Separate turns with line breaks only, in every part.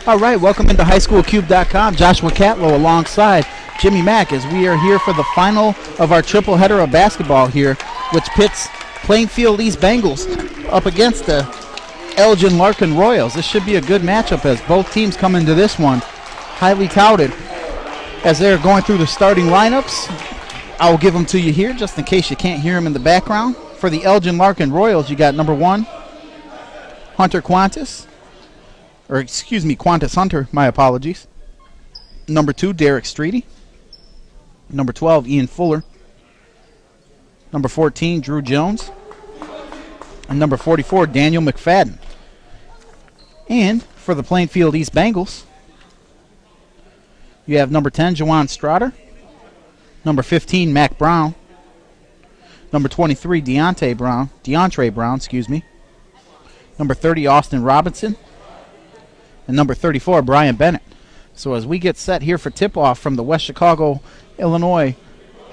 All right, welcome into highschoolcube.com. Joshua Catlow alongside Jimmy Mack as we are here for the final of our triple header of basketball here, which pits Plainfield East Bengals up against the Elgin Larkin Royals. This should be a good matchup as both teams come into this one highly touted. As they're going through the starting lineups, I will give them to you here just in case you can't hear them in the background. For the Elgin Larkin Royals, you got number 1, Hunter Qantas. Or excuse me, Qantas Hunter, my apologies. Number 2, Derek Streety. Number 12, Ian Fuller. Number 14, Drew Jones. And number 44, Daniel McFadden. And for the Plainfield East Bengals, you have number 10, Jawan Strotter. Number 15, Mac Brown. Number 23, Deontre Brown, excuse me. Number 30, Austin Robinson. And number 34, Brian Bennett. So as we get set here for tip-off from the West Chicago, Illinois,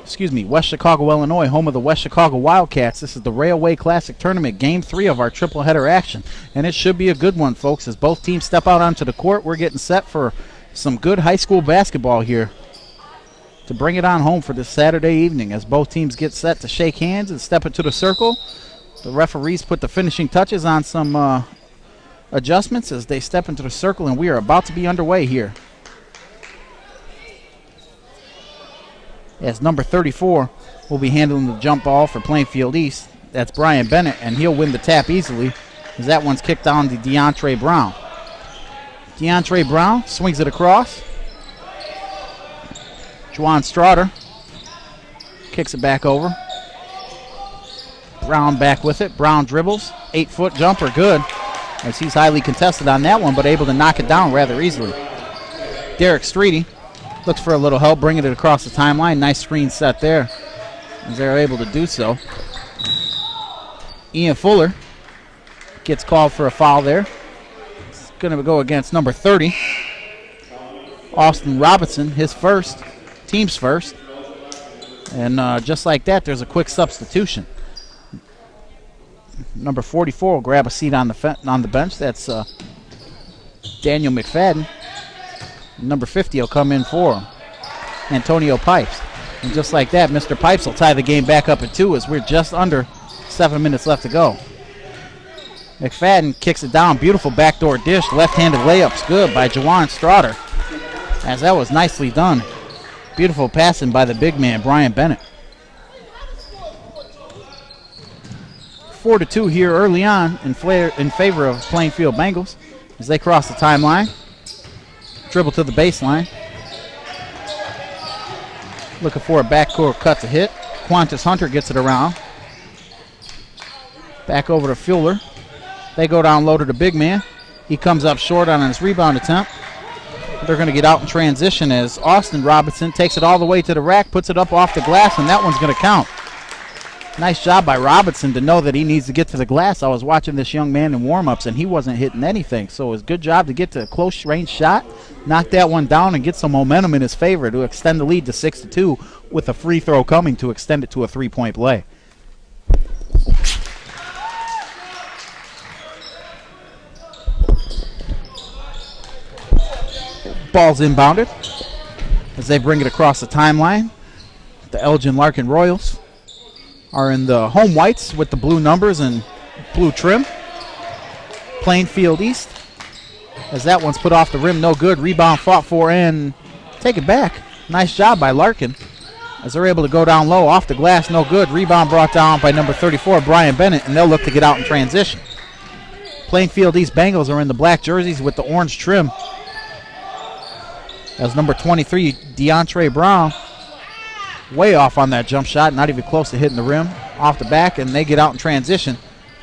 home of the West Chicago Wildcats, this is the Railway Classic Tournament, Game 3 of our triple header action. And it should be a good one, folks. As both teams step out onto the court, we're getting set for some good high school basketball here to bring it on home for this Saturday evening as both teams get set to shake hands and step into the circle. The referees put the finishing touches on some adjustments as they step into the circle, and we are about to be underway here. As number 34 will be handling the jump ball for Plainfield East. That's Brian Bennett, and he'll win the tap easily as that one's kicked down to Deontre Brown. Deontre Brown swings it across. Juwan Strotter kicks it back over. Brown back with it. Brown dribbles. 8-foot jumper, good. As he's highly contested on that one, but able to knock it down rather easily. Derek Streety looks for a little help, bringing it across the timeline. Nice screen set there as they're able to do so. Ian Fuller gets called for a foul there. It's going to go against number 30, Austin Robinson, his first, team's first. And just like that, there's a quick substitution. Number 44 will grab a seat on the bench. That's Daniel McFadden. Number 50 will come in for him, Antonio Pipes. And just like that, Mr. Pipes will tie the game back up at 2 as we're just under 7 minutes left to go. McFadden kicks it down. Beautiful backdoor dish. Left-handed layups good by Juwan Strotter. As that was nicely done. Beautiful passing by the big man, Brian Bennett. 4-2 here early on in favor of Plainfield Bengals as they cross the timeline. Dribble to the baseline. Looking for a backcourt cut to hit. Qantas Hunter gets it around. Back over to Fuller. They go down low to the big man. He comes up short on his rebound attempt. They're going to get out in transition as Austin Robinson takes it all the way to the rack, puts it up off the glass, and that one's going to count. Nice job by Robinson to know that he needs to get to the glass. I was watching this young man in warm-ups, and he wasn't hitting anything. So it was a good job to get to a close-range shot, knock that one down, and get some momentum in his favor to extend the lead to 6-2 with a free throw coming to extend it to a three-point play. Ball's inbounded as they bring it across the timeline. The Elgin Larkin Royals are in the home whites with the blue numbers and blue trim. Plainfield East, as that one's put off the rim, no good. Rebound fought for and take it back. Nice job by Larkin as they're able to go down low off the glass, no good. Rebound brought down by number 34, Brian Bennett, and they'll look to get out in transition. Plainfield East Bengals are in the black jerseys with the orange trim. As number 23, Deontre Brown, way off on that jump shot, not even close to hitting the rim. Off the back, and they get out in transition.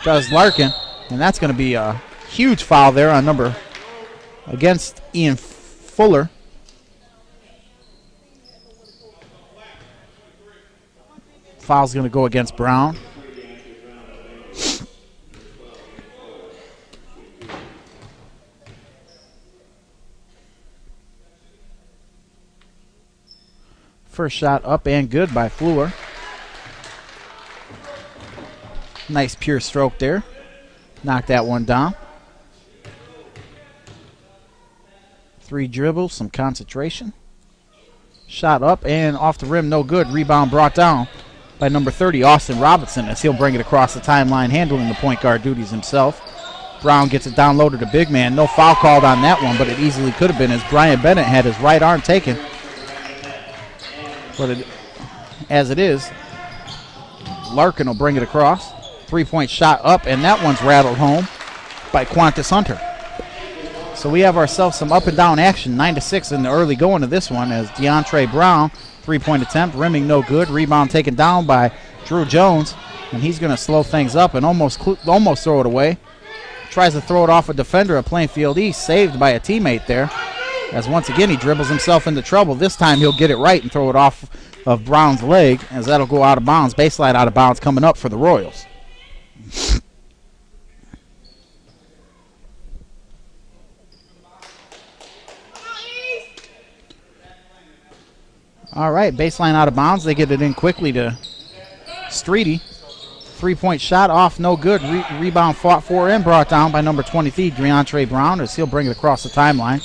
Does Larkin, and that's going to be a huge foul there on against Ian Fuller. Foul's going to go against Brown. First shot up and good by Fleur. Nice pure stroke there. Knocked that one down. 3 dribbles, some concentration. Shot up and off the rim, no good. Rebound brought down by number 30, Austin Robinson, as he'll bring it across the timeline, handling the point guard duties himself. Brown gets it down low to the big man. No foul called on that one, but it easily could have been, as Brian Bennett had his right arm taken. But as it is, Larkin will bring it across. 3-point shot up, and that one's rattled home by Qantas Hunter. So we have ourselves some up and down action, 9-6 in the early going of this one, as DeAndre Brown, 3-point attempt, rimming no good. Rebound taken down by Drew Jones, and he's going to slow things up and almost throw it away. Tries to throw it off a defender of Plainfield East, saved by a teammate there, as once again he dribbles himself into trouble. This time he'll get it right and throw it off of Brown's leg, as that'll go out of bounds. Baseline out of bounds coming up for the Royals. All right, baseline out of bounds. They get it in quickly to Streety. 3-point shot off, no good. Rebound fought for and brought down by number 23, DeAndre Brown, as he'll bring it across the timeline.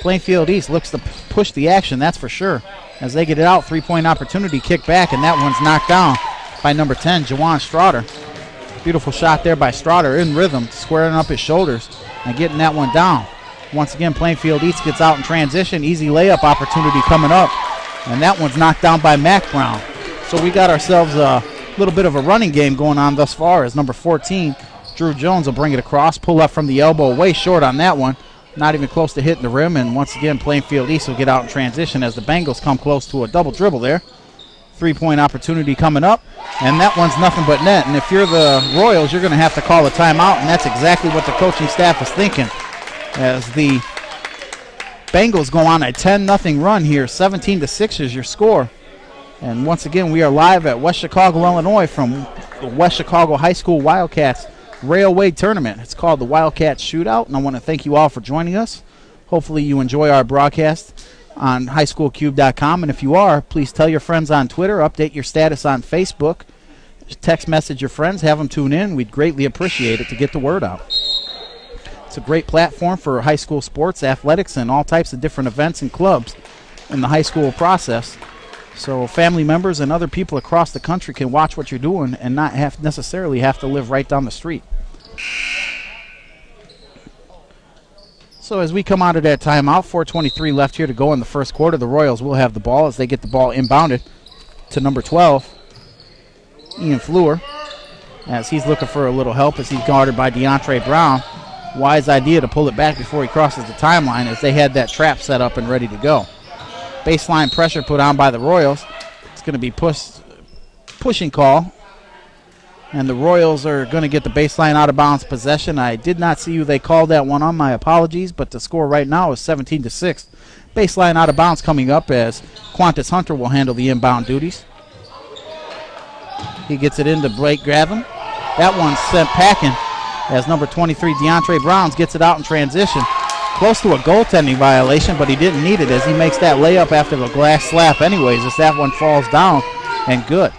Plainfield East looks to push the action, that's for sure. As they get it out, 3-point opportunity, kick back, and that one's knocked down by number 10, Jawan Straughter. Beautiful shot there by Straughter in rhythm, squaring up his shoulders and getting that one down. Once again, Plainfield East gets out in transition. Easy layup opportunity coming up. And that one's knocked down by Mac Brown. So we got ourselves a little bit of a running game going on thus far, as number 14, Drew Jones, will bring it across. Pull up from the elbow, way short on that one. Not even close to hitting the rim. And once again, Plainfield East will get out in transition as the Bengals come close to a double dribble there. 3-point opportunity coming up. And that one's nothing but net. And if you're the Royals, you're going to have to call a timeout. And that's exactly what the coaching staff is thinking, as the Bengals go on a 10-0 run here. 17-6 is your score. And once again, we are live at West Chicago, Illinois, from the West Chicago High School Wildcats Railway Tournament. It's called the Wildcats Shootout, and I want to thank you all for joining us. Hopefully you enjoy our broadcast on highschoolcube.com, and if you are, please tell your friends on Twitter, update your status on Facebook, text message your friends, have them tune in. We'd greatly appreciate it to get the word out. It's a great platform for high school sports, athletics, and all types of different events and clubs in the high school process. So family members and other people across the country can watch what you're doing and not necessarily have to live right down the street. So as we come out of that timeout, 4:23 left here to go in the first quarter. The Royals will have the ball as they get the ball inbounded to number 12, Ian Fleur, as he's looking for a little help as he's guarded by DeAndre Brown. Wise idea to pull it back before he crosses the timeline, as they had that trap set up and ready to go. Baseline pressure put on by the Royals. It's going to be pushing call. And the Royals are going to get the baseline out of bounds possession. I did not see who they called that one on. My apologies, but the score right now is 17-6. Baseline out of bounds coming up, as Qantas Hunter will handle the inbound duties. He gets it into Blake Gravin. That one's sent packing, as number 23, DeAndre Browns, gets it out in transition. Close to a goaltending violation, but he didn't need it, as he makes that layup after the glass slap anyways, as that one falls down and good.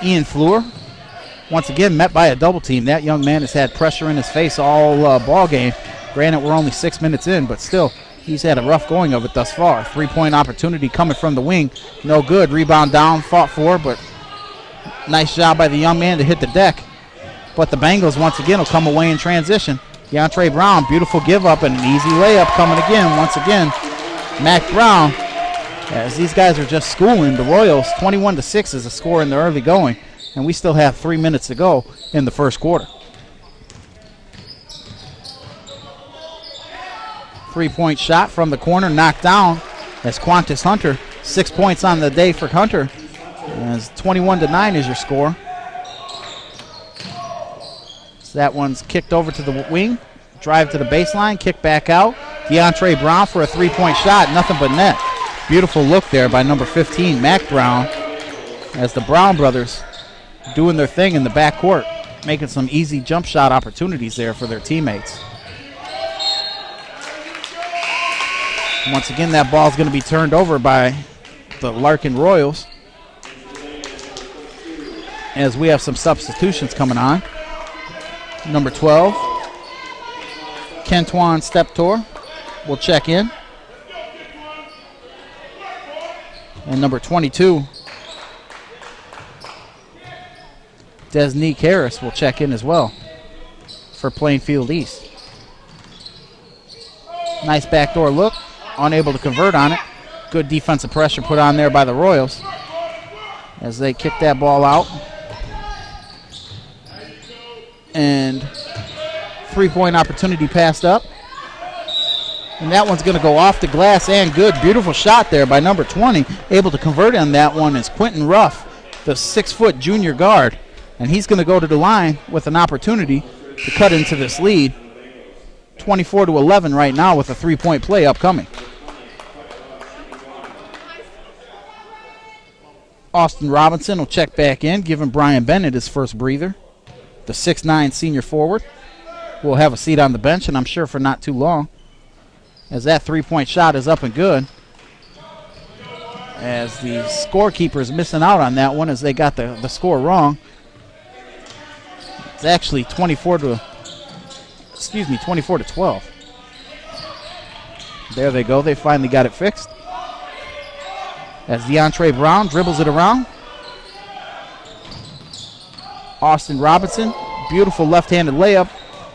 Ian Fleur, once again, met by a double team. That young man has had pressure in his face all ball game. Granted, we're only 6 minutes in, but still, he's had a rough going of it thus far. 3-point opportunity coming from the wing. No good. Rebound down, fought for, but nice job by the young man to hit the deck. But the Bengals, once again, will come away in transition. DeAndre Brown, beautiful give up and an easy layup coming again. Once again, Mac Brown, as these guys are just schooling the Royals. 21-6 is the score in the early going, and we still have 3 minutes to go in the first quarter. 3-point shot from the corner, knocked down as Qantas Hunter. 6 points on the day for Hunter, as 21-9 is your score. So that one's kicked over to the wing. Drive to the baseline, kick back out. DeAndre Brown for a 3-point shot, nothing but net. Beautiful look there by number 15, Mac Brown, as the Brown brothers doing their thing in the backcourt, making some easy jump shot opportunities there for their teammates. Once again, that ball's going to be turned over by the Larkin Royals, as we have some substitutions coming on. Number 12, Kentuan Steptor will check in. And number 22, Desnique Harris will check in as well for Plainfield East. Nice backdoor look, unable to convert on it. Good defensive pressure put on there by the Royals as they kick that ball out. And three-point opportunity passed up. And that one's going to go off the glass and good. Beautiful shot there by number 20. Able to convert on that one is Quentin Ruff, the 6-foot junior guard. And he's going to go to the line with an opportunity to cut into this lead. 24-11 right now with a three-point play upcoming. Austin Robinson will check back in, giving Brian Bennett his first breather. The 6'9 senior forward will have a seat on the bench, and I'm sure for not too long, as that three-point shot is up and good. As the scorekeeper is missing out on that one as they got the score wrong. It's actually 24 to 12. There they go. They finally got it fixed. As DeAndre Brown dribbles it around. Austin Robinson, beautiful left-handed layup.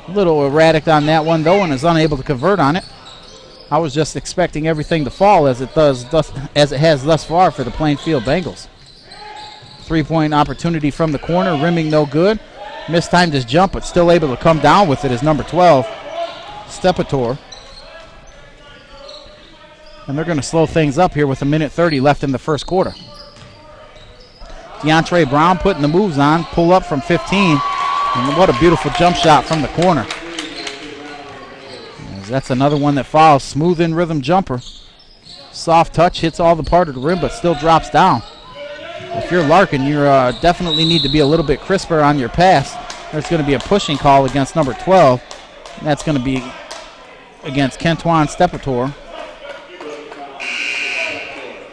A little erratic on that one, though, and is unable to convert on it. I was just expecting everything to fall as it has thus far for the Plainfield Bengals. Three-point opportunity from the corner, rimming no good. Mistimed his jump, but still able to come down with it is number 12, Stepator. And they're going to slow things up here with 1:30 left in the first quarter. DeAndre Brown putting the moves on, pull up from 15. And what a beautiful jump shot from the corner. As that's another one that follows. Smooth in rhythm jumper. Soft touch, hits all the part of the rim, but still drops down. If you're Larkin, you definitely need to be a little bit crisper on your pass. There's going to be a pushing call against number 12. And that's going to be against Kentuan Stepator.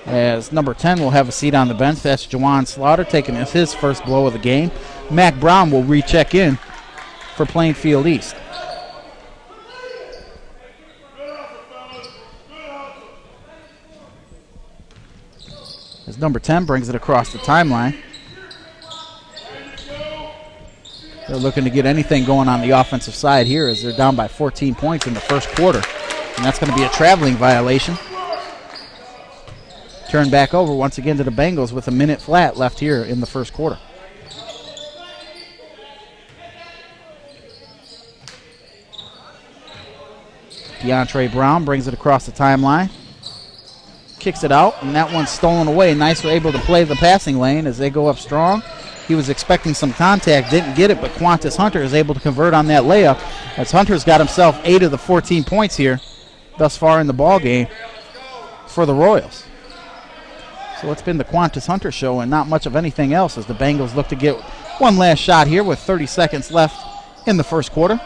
As number 10 will have a seat on the bench. That's Jawan Slaughter taking his first blow of the game. Mac Brown will recheck in for Plainfield East. As number 10 brings it across the timeline. They're looking to get anything going on the offensive side here as they're down by 14 points in the first quarter. And that's going to be a traveling violation. Turn back over once again to the Bengals with a minute flat left here in the first quarter. DeAndre Brown brings it across the timeline. Kicks it out, and that one's stolen away. Nice, able to play the passing lane as they go up strong. He was expecting some contact, didn't get it, but Qantas Hunter is able to convert on that layup as Hunter's got himself 8 of the 14 points here thus far in the ball game for the Royals. So it's been the Qantas Hunter show and not much of anything else as the Bengals look to get one last shot here with 30 seconds left in the first quarter.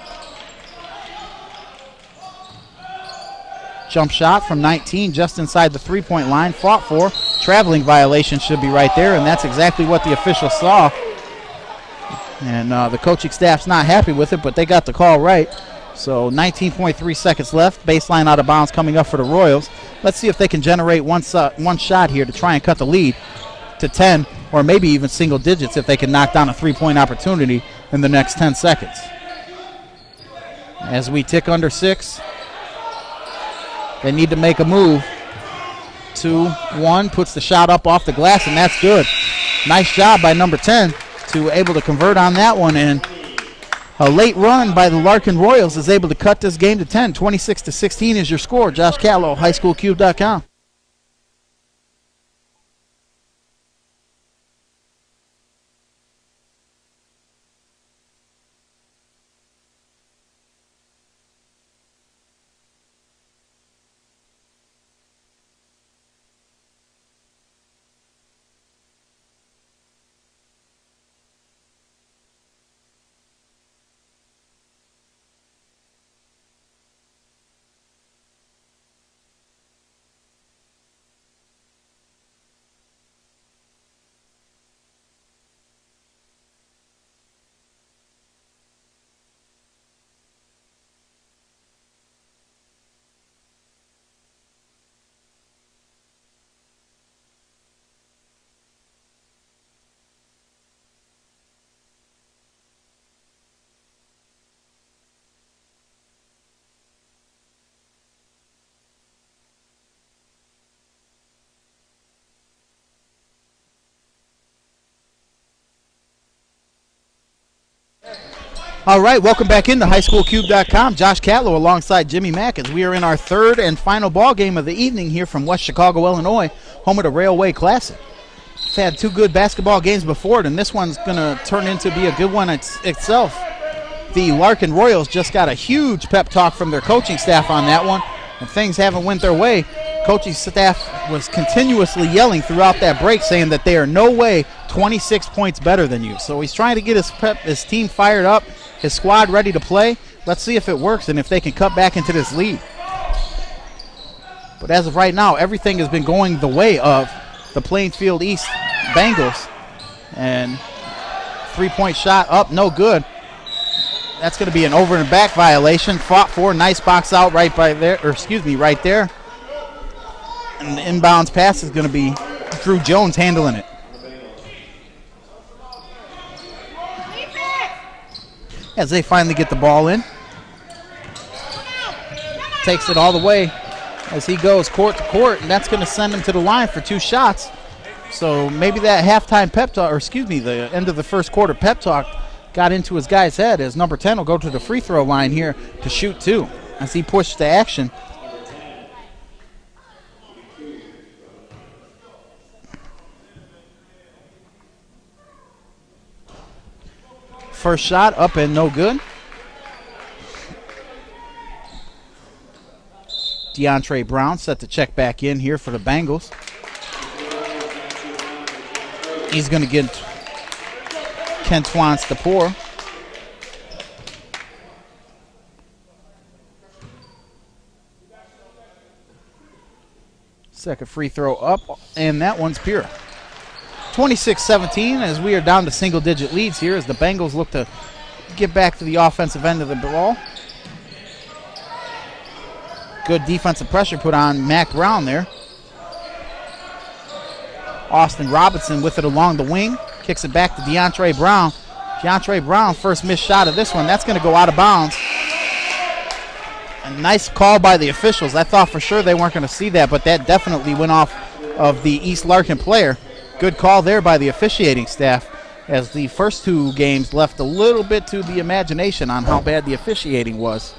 Jump shot from 19 just inside the three-point line, fought for. Traveling violation should be right there, and that's exactly what the officials saw. And the coaching staff's not happy with it, but they got the call right. So 19.3 seconds left. Baseline out of bounds coming up for the Royals. Let's see if they can generate one shot here to try and cut the lead to 10 or maybe even single digits if they can knock down a three-point opportunity in the next 10 seconds. As we tick under 6, they need to make a move. 2-1, puts the shot up off the glass, and that's good. Nice job by number 10 to able to convert on that one, and a late run by the Larkin Royals is able to cut this game to 10. 26-16 is your score. Josh Catlow, highschoolcube.com. All right, welcome back into highschoolcube.com. Josh Catlow alongside Jimmy Mack as we are in our third and final ball game of the evening here from West Chicago, Illinois, home of the Railway Classic. We've had two good basketball games before it, and this one's going to turn into be a good one itself. The Larkin Royals just got a huge pep talk from their coaching staff on that one, and things haven't went their way. Coaching staff was continuously yelling throughout that break saying that they are no way 26 points better than you. So he's trying to get his team fired up, his squad ready to play. Let's see if it works and if they can cut back into this lead. But as of right now, everything has been going the way of the Plainfield East Bengals. And three-point shot up, no good. That's going to be an over and back violation. Fought for, nice box out right there. And the inbounds pass is going to be Drew Jones handling it. As they finally get the ball in. Takes it all the way as he goes court to court, and that's going to send him to the line for two shots. So maybe that halftime pep talk, the end of the first quarter pep talk got into his guy's head as number 10 will go to the free throw line here to shoot two as he pushed to action. First shot up and no good. DeAndre Brown set to check back in here for the Bengals. He's going to get Kentwan Stapor. Second free throw up, and that one's pure. 26-17 as we are down to single-digit leads here as the Bengals look to get back to the offensive end of the ball. Good defensive pressure put on Mac Brown there. Austin Robinson with it along the wing. Kicks it back to DeAndre Brown. DeAndre Brown, first missed shot of this one. That's going to go out of bounds. A nice call by the officials. I thought for sure they weren't going to see that, but that definitely went off of the East Larkin player. Good call there by the officiating staff as the first two games left a little bit to the imagination on how bad the officiating was.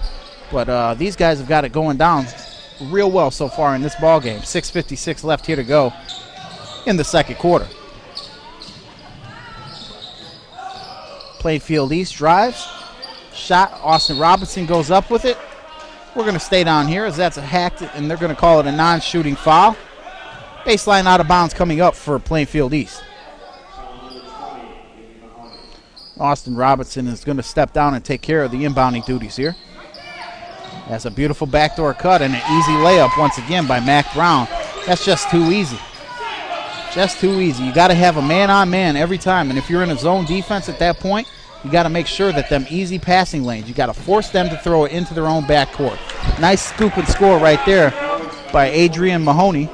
But these guys have got it going down real well so far in this ball game. 6:56 left here to go in the second quarter. Plainfield East drives. Shot, Austin Robinson goes up with it. We're going to stay down here as that's a hacked, and they're going to call it a non-shooting foul. Baseline out of bounds coming up for Plainfield East. Austin Robinson is going to step down and take care of the inbounding duties here. That's a beautiful backdoor cut and an easy layup once again by Mac Brown. That's just too easy. Just too easy. You got to have a man-on-man every time, and if you're in a zone defense at that point, you got to make sure that them easy passing lanes, you got to force them to throw it into their own backcourt. Nice scoop and score right there by Adrian Mahoney,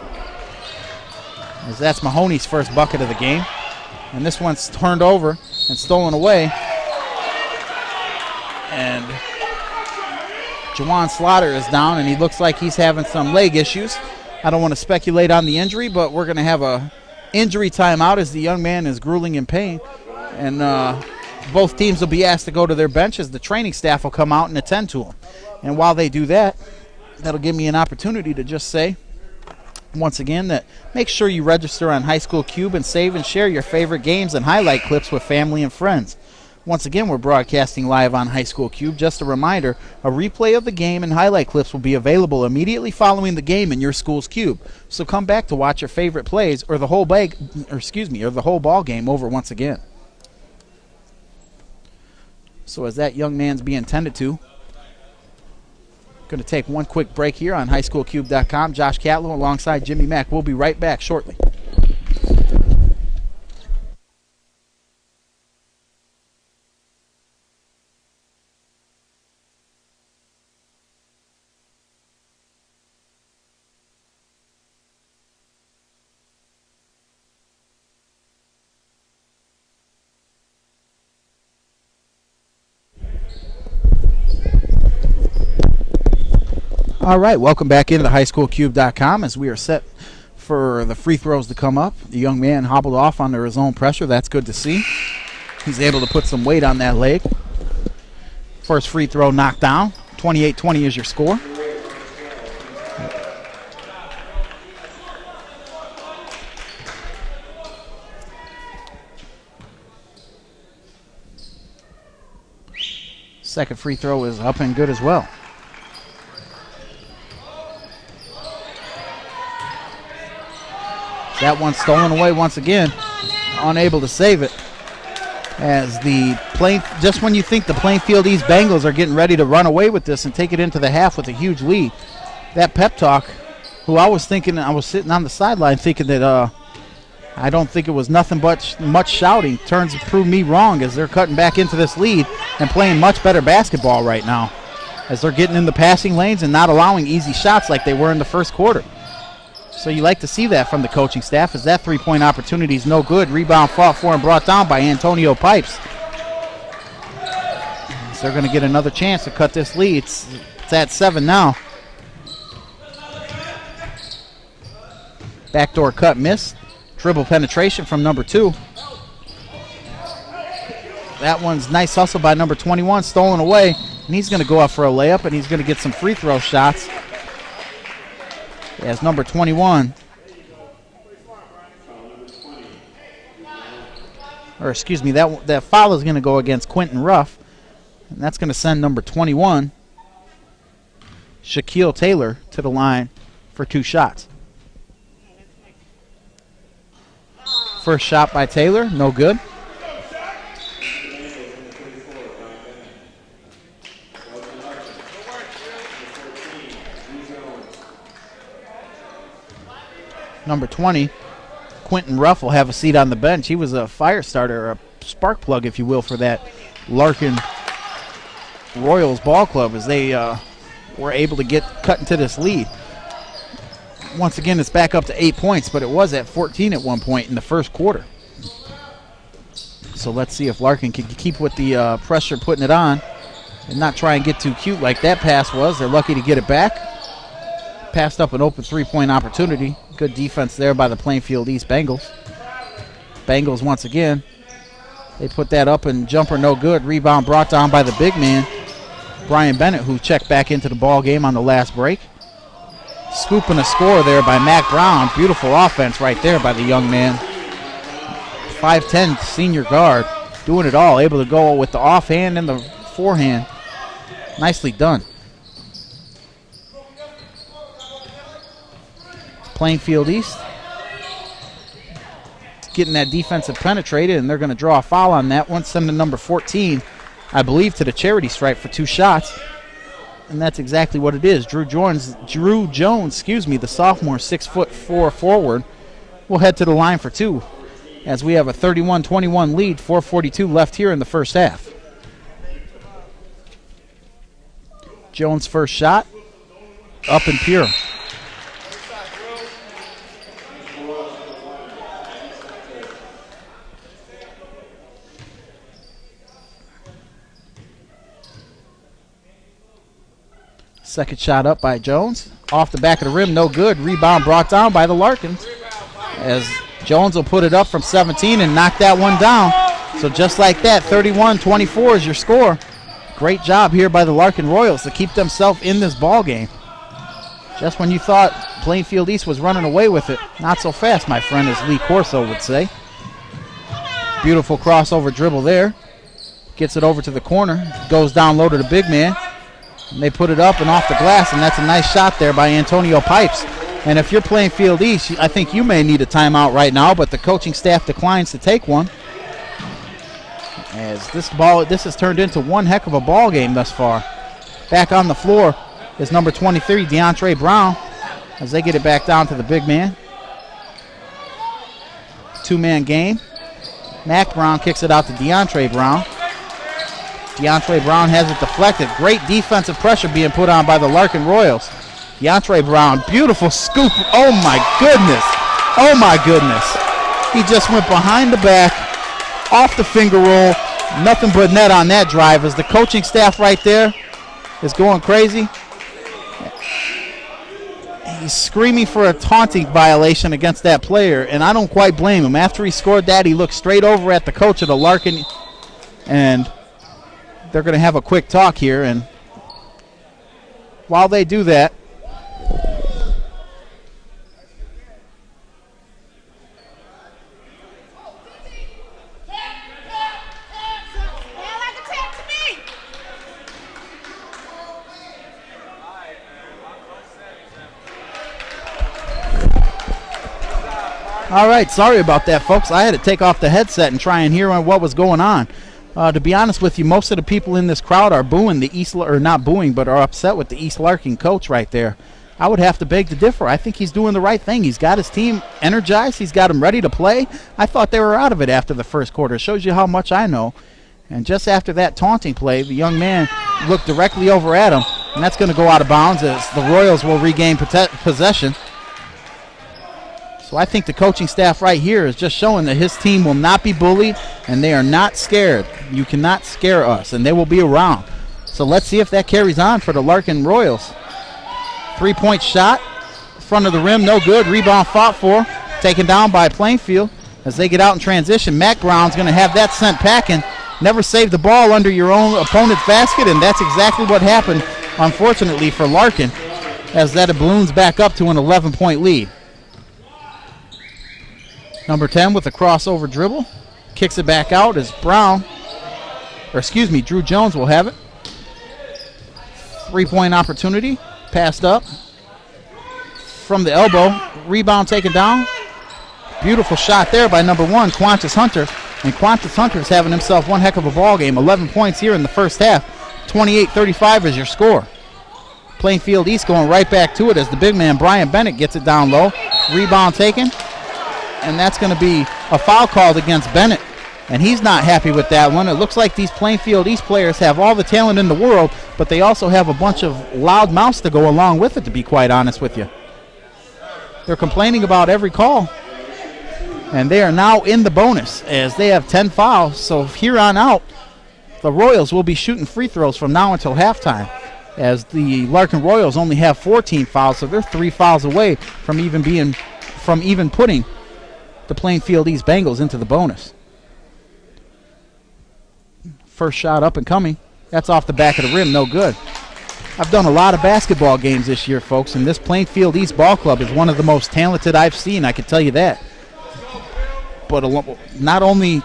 as that's Mahoney's first bucket of the game. And this one's turned over and stolen away. And Jawan Slaughter is down, and he looks like he's having some leg issues. I don't want to speculate on the injury, but we're going to have a injury timeout as the young man is grueling in pain. And both teams will be asked to go to their benches. The training staff will come out and attend to him. And while they do that, that'll give me an opportunity to just say, once again, that make sure you register on High School Cube and save and share your favorite games and highlight clips with family and friends. Once again, we're broadcasting live on High School Cube. Just a reminder, a replay of the game and highlight clips will be available immediately following the game in your school's cube. So come back to watch your favorite plays or the whole ball game over once again. So as that young man's being tended to, going to take one quick break here on highschoolcube.com. Josh Catlow alongside Jimmy Mack. We'll be right back shortly. All right, welcome back into highschoolcube.com as we are set for the free throws to come up. The young man hobbled off under his own pressure. That's good to see. He's able to put some weight on that leg. First free throw knocked down. 28-20 is your score. Second free throw is up and good as well. That one stolen away once again. Unable to save it. As just when you think the Plainfield East Bengals are getting ready to run away with this and take it into the half with a huge lead, that pep talk, who I was sitting on the sideline thinking that I don't think it was nothing but much shouting, turns to prove me wrong as they're cutting back into this lead and playing much better basketball right now as they're getting in the passing lanes and not allowing easy shots like they were in the first quarter. So you like to see that from the coaching staff, as that three-point opportunity is no good. Rebound fought for and brought down by Antonio Pipes. So they're going to get another chance to cut this lead. It's at 7 now. Backdoor cut missed. Dribble penetration from number 2. That one's nice hustle by number 21, stolen away. And he's going to go up for a layup, and he's going to get some free throw shots. As number 21, or excuse me, that foul is going to go against Quentin Ruff, and that's going to send number 21, Shaquille Taylor, to the line for 2 shots. First shot by Taylor, no good. Number 20, Quentin Ruff, will have a seat on the bench. He was a fire starter, a spark plug, if you will, for that Larkin Royals ball club as they were able to get cut into this lead. Once again, it's back up to 8 points, but it was at 14 at one point in the first quarter. So let's see if Larkin can keep with the pressure putting it on and not try and get too cute like that pass was. They're lucky to get it back. Passed up an open three-point opportunity. Good defense there by the Plainfield East Bengals. Bengals once again. They put that up and jumper no good. Rebound brought down by the big man, Brian Bennett, who checked back into the ball game on the last break. Scoop and a score there by Mac Brown. Beautiful offense right there by the young man. 5'10" senior guard. Doing it all. Able to go with the offhand and the forehand. Nicely done. Plainfield East getting that defensive penetrated, and they're going to draw a foul on that one, sending number 14, I believe, to the charity stripe for 2 shots. And that's exactly what it is. Drew Jones, the sophomore, 6'4" forward, will head to the line for 2 as we have a 31-21 lead, 4:42 left here in the first half. Jones' first shot, up and pure. Second shot up by Jones. Off the back of the rim, no good. Rebound brought down by the Larkins, as Jones will put it up from 17 and knock that one down. So just like that, 31-24 is your score. Great job here by the Larkin Royals to keep themselves in this ball game. Just when you thought Plainfield East was running away with it, not so fast, my friend, as Lee Corso would say. Beautiful crossover dribble there. Gets it over to the corner. Goes down low to the big man. And they put it up and off the glass, and that's a nice shot there by Antonio Pipes. And if you're Plainfield East, I think you may need a timeout right now, but the coaching staff declines to take one. As this has turned into one heck of a ball game thus far. Back on the floor is number 23, DeAndre Brown, as they get it back down to the big man. 2-man game. Mac Brown kicks it out to DeAndre Brown. DeAndre Brown has it deflected. Great defensive pressure being put on by the Larkin Royals. DeAndre Brown, beautiful scoop. Oh my goodness. Oh my goodness. He just went behind the back, off the finger roll. Nothing but net on that drive, as the coaching staff right there is going crazy. He's screaming for a taunting violation against that player, and I don't quite blame him. After he scored that, he looked straight over at the coach of the Larkin, and they're going to have a quick talk here, and while they do that, all right, sorry about that, folks. I had to take off the headset and try and hear what was going on. To be honest with you, most of the people in this crowd are booing the East, or not booing, but are upset with the East Larkin coach right there. I would have to beg to differ. I think he's doing the right thing. He's got his team energized. He's got them ready to play. I thought they were out of it after the first quarter. It shows you how much I know. And just after that taunting play, the young man looked directly over at him, and that's going to go out of bounds as the Royals will regain possession. So I think the coaching staff right here is just showing that his team will not be bullied and they are not scared. You cannot scare us, and they will be around. So let's see if that carries on for the Larkin Royals. 3-point shot, front of the rim, no good. Rebound fought for, taken down by Plainfield as they get out in transition. Mac Brown's going to have that sent packing. Never save the ball under your own opponent's basket, and that's exactly what happened, unfortunately, for Larkin, as that balloons back up to an 11-point lead. Number 10 with a crossover dribble. Kicks it back out as Drew Jones will have it. 3-point opportunity. Passed up. From the elbow. Rebound taken down. Beautiful shot there by number 1, Qantas Hunter. And Qantas Hunter's having himself one heck of a ball game. 11 points here in the first half. 28-35 is your score. Plainfield East going right back to it as the big man, Brian Bennett, gets it down low. Rebound taken. And that's going to be a foul called against Bennett. And he's not happy with that one. It looks like these Plainfield East players have all the talent in the world, but they also have a bunch of loud mouths to go along with it, to be quite honest with you. They're complaining about every call. And they are now in the bonus as they have 10 fouls. So here on out, the Royals will be shooting free throws from now until halftime, as the Larkin Royals only have 14 fouls, so they're 3 fouls away from even putting the Plainfield East Bengals into the bonus. First shot up and coming. That's off the back of the rim, no good. I've done a lot of basketball games this year, folks, and this Plainfield East ball club is one of the most talented I've seen, I can tell you that. But not only,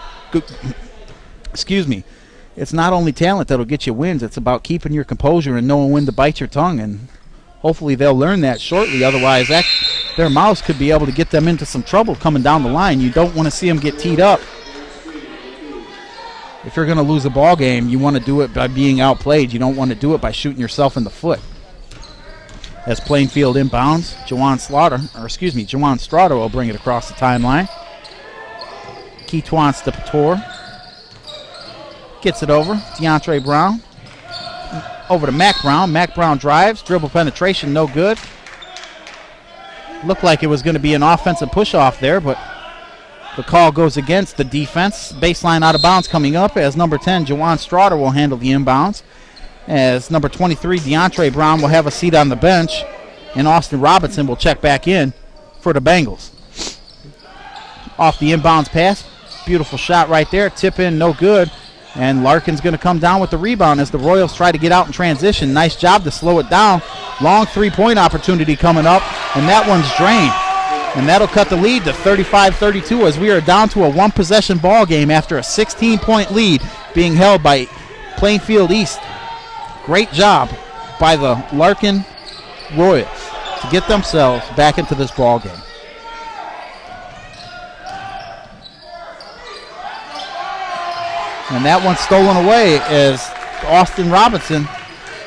it's not only talent that'll get you wins, it's about keeping your composure and knowing when to bite your tongue, and hopefully they'll learn that shortly. Otherwise, their mouths could be able to get them into some trouble coming down the line. You don't want to see them get teed up. If you're going to lose a ball game, you want to do it by being outplayed. You don't want to do it by shooting yourself in the foot. As Plainfield inbounds, Jawan Straughter will bring it across the timeline. Keetwan Stepator gets it over. DeAndre Brown. Over to Mac Brown. Mac Brown drives. Dribble penetration, no good. Looked like it was going to be an offensive push-off there, but the call goes against the defense. Baseline out of bounds coming up as number 10, Jawan Straughter, will handle the inbounds. As number 23, DeAndre Brown, will have a seat on the bench, and Austin Robinson will check back in for the Bengals. Off the inbounds pass. Beautiful shot right there. Tip in, no good. And Larkin's going to come down with the rebound as the Royals try to get out in transition. Nice job to slow it down. Long 3-point opportunity coming up, and that one's drained. And that'll cut the lead to 35-32 as we are down to a one-possession ball game after a 16-point lead being held by Plainfield East. Great job by the Larkin Royals to get themselves back into this ball game. And that one's stolen away as Austin Robinson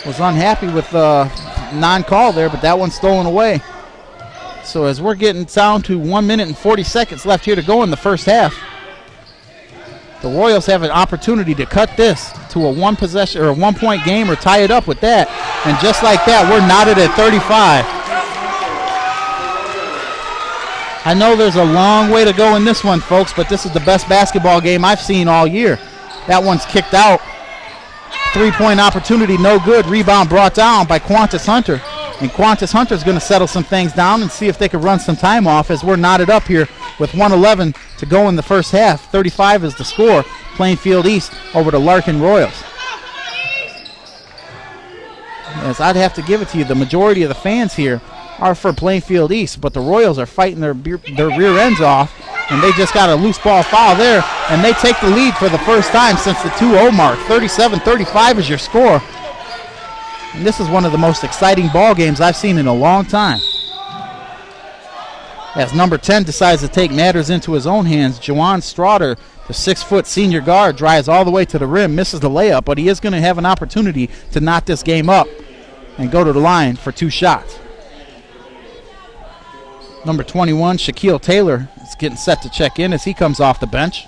was unhappy with the non-call there, but that one's stolen away. So as we're getting down to 1 minute and 40 seconds left here to go in the first half, the Royals have an opportunity to cut this to a one-possession or a one-point game or tie it up with that. And just like that, we're knotted at 35. I know there's a long way to go in this one, folks, but this is the best basketball game I've seen all year. That one's kicked out. 3-point opportunity, no good. Rebound brought down by Qantas Hunter. And Qantas Hunter's going to settle some things down and see if they can run some time off as we're knotted up here with 1:11 to go in the first half. 35 is the score. Plainfield East over to Larkin Royals. As I'd have to give it to you, the majority of the fans here are for Plainfield East, but the Royals are fighting their rear ends off, and they just got a loose ball foul there, and they take the lead for the first time since the 2-0 mark. 37-35 is your score. And this is one of the most exciting ball games I've seen in a long time. As number 10 decides to take matters into his own hands, Jawan Straughter, the 6-foot senior guard, drives all the way to the rim, misses the layup, but he is going to have an opportunity to knot this game up and go to the line for 2 shots. Number 21, Shaquille Taylor, is getting set to check in as he comes off the bench.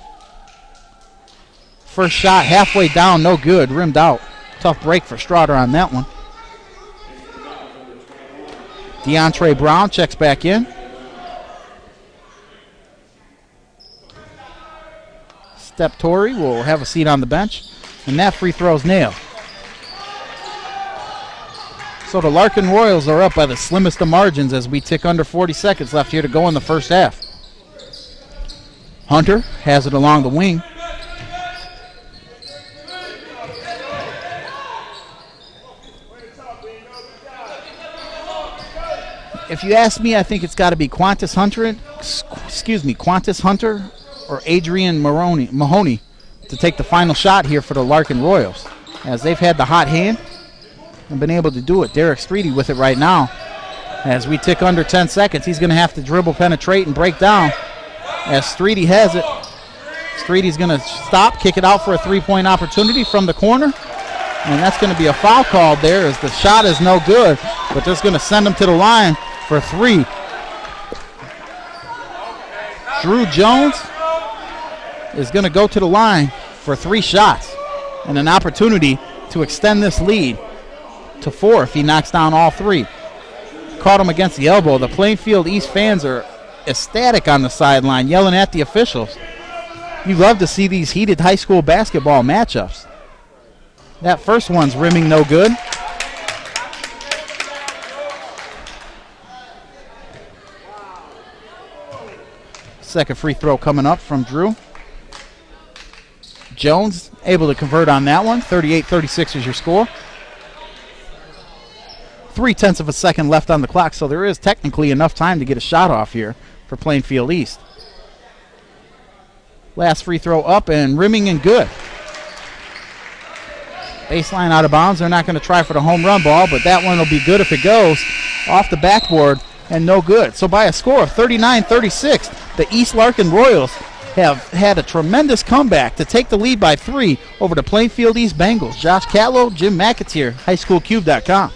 First shot halfway down, no good, rimmed out. Tough break for Straughter on that one. DeAndre Brown checks back in. Step Torrey will have a seat on the bench, and that free throw's nailed. So the Larkin Royals are up by the slimmest of margins as we tick under 40 seconds left here to go in the first half. Hunter has it along the wing. If you ask me, I think it's got to be Qantas Hunter or Adrian Mahoney to take the final shot here for the Larkin Royals, as they've had the hot hand and been able to do it. Derek Streety with it right now. As we tick under 10 seconds, he's going to have to dribble, penetrate, and break down. As Streety has it, Streety's going to stop, kick it out for a three-point opportunity from the corner, and that's going to be a foul called there as the shot is no good, but that's going to send him to the line for 3. Drew Jones is going to go to the line for 3 shots and an opportunity to extend this lead to 4 if he knocks down all 3. Caught him against the elbow. The Plainfield East fans are ecstatic on the sideline, yelling at the officials. You love to see these heated high school basketball matchups. That first one's rimming no good. Second free throw coming up from Drew. Jones able to convert on that one. 38-36 is your score. 0.3 of a second left on the clock, so there is technically enough time to get a shot off here for Plainfield East. Last free throw up and rimming and good. Baseline out of bounds. They're not going to try for the home run ball, but that one will be good if it goes off the backboard and no good. So by a score of 39-36, the East Larkin Royals have had a tremendous comeback to take the lead by 3 over the Plainfield East Bengals. Josh Catlow, Jim McAteer, highschoolcube.com.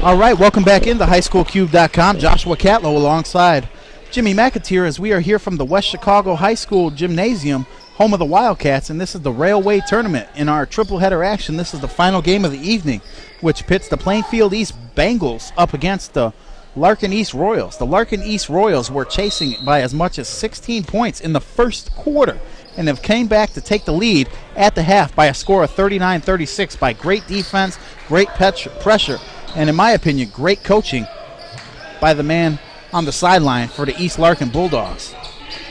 All right, welcome back into highschoolcube.com. Joshua Catlow alongside Jimmy McAteer as we are here from the West Chicago High School Gymnasium, home of the Wildcats, and this is the Railway Tournament. In our triple header action, this is the final game of the evening, which pits the Plainfield East Bengals up against the Larkin East Royals. The Larkin East Royals were chasing by as much as 16 points in the first quarter and have came back to take the lead at the half by a score of 39-36 by great defense, great pressure, and in my opinion, great coaching by the man on the sideline for the East Larkin Bulldogs.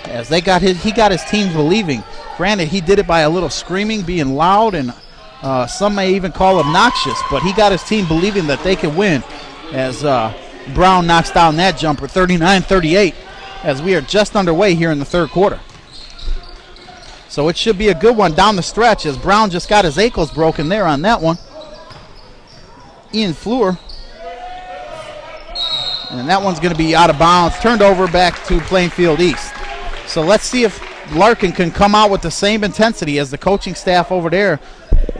As he got his team believing. Granted, he did it by a little screaming, being loud, and some may even call obnoxious, but he got his team believing that they could win as Brown knocks down that jumper 39-38 as we are just underway here in the third quarter. So it should be a good one down the stretch as Brown just got his ankles broken there on that one. Ian Fleur. And that one's going to be out of bounds, turned over back to Plainfield East. So let's see if Larkin can come out with the same intensity as the coaching staff over there.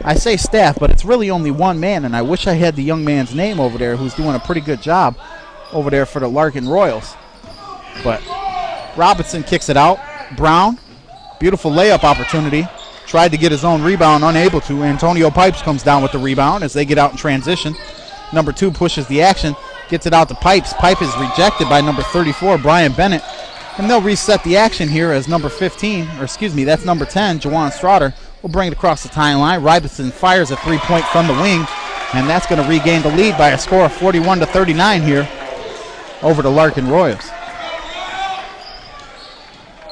I say staff, but it's really only one man, and I wish I had the young man's name over there who's doing a pretty good job over there for the Larkin Royals. But Robinson kicks it out. Brown, beautiful layup opportunity. Tried to get his own rebound, unable to. Antonio Pipes comes down with the rebound as they get out in transition. Number 2 pushes the action, gets it out to Pipes. Pipe is rejected by number 34, Brian Bennett. And they'll reset the action here as number 15, or excuse me, that's number 10, Jawan Strotter, will bring it across the timeline. Robinson fires a three-point from the wing, and that's going to regain the lead by a score of 41-39 here over the Larkin Royals.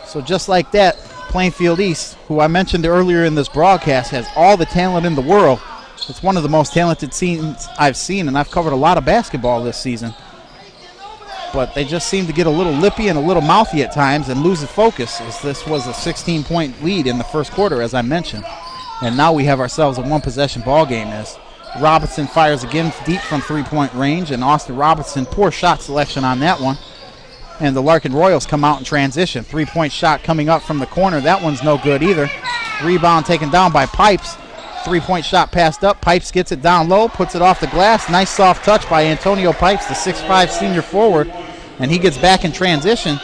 So just like that, Plainfield East, who I mentioned earlier in this broadcast, has all the talent in the world. It's one of the most talented teams I've seen, and I've covered a lot of basketball this season. But they just seem to get a little lippy and a little mouthy at times and lose the focus, as this was a 16-point lead in the first quarter, as I mentioned. And now we have ourselves a one-possession ball game as Robinson fires again deep from three-point range, and Austin Robinson, poor shot selection on that one. And the Larkin Royals come out in transition. Three-point shot coming up from the corner. That one's no good either. Rebound taken down by Pipes. Three-point shot passed up. Pipes gets it down low, puts it off the glass. Nice soft touch by Antonio Pipes, the 6'5 senior forward. And he gets back in transition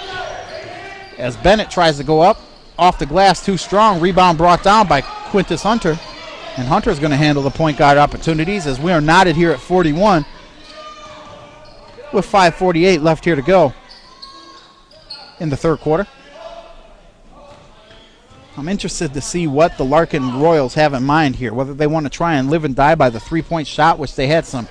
as Bennett tries to go up. Off the glass, too strong. Rebound brought down by Quintus Hunter. And Hunter's going to handle the point guard opportunities as we are knotted here at 41 with 5:48 left here to go in the third quarter. I'm interested to see what the Larkin Royals have in mind here, whether they want to try and live and die by the three-point shot, which they had some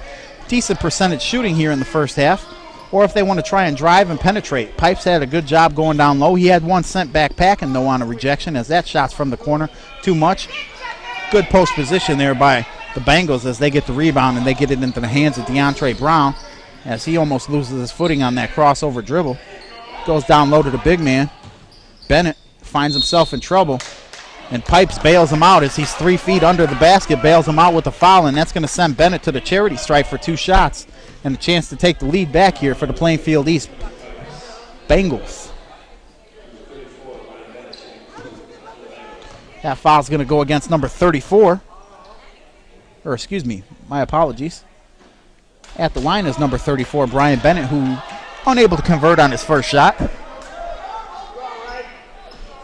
decent percentage shooting here in the first half, or if they want to try and drive and penetrate. Pipes had a good job going down low. He had one sent back packing, though, on a rejection, as that shot's from the corner. Too much. Good post position there by the Bengals as they get the rebound and they get it into the hands of DeAndre Brown as he almost loses his footing on that crossover dribble. Goes down low to the big man. Bennett finds himself in trouble, and Pipes bails him out as he's 3 feet under the basket, bails him out with a foul, and that's going to send Bennett to the charity stripe for 2 shots and a chance to take the lead back here for the Plainfield East Bengals. That foul's going to go against number 34. Or excuse me, my apologies. At the line is number 34, Brian Bennett, who unable to convert on his first shot.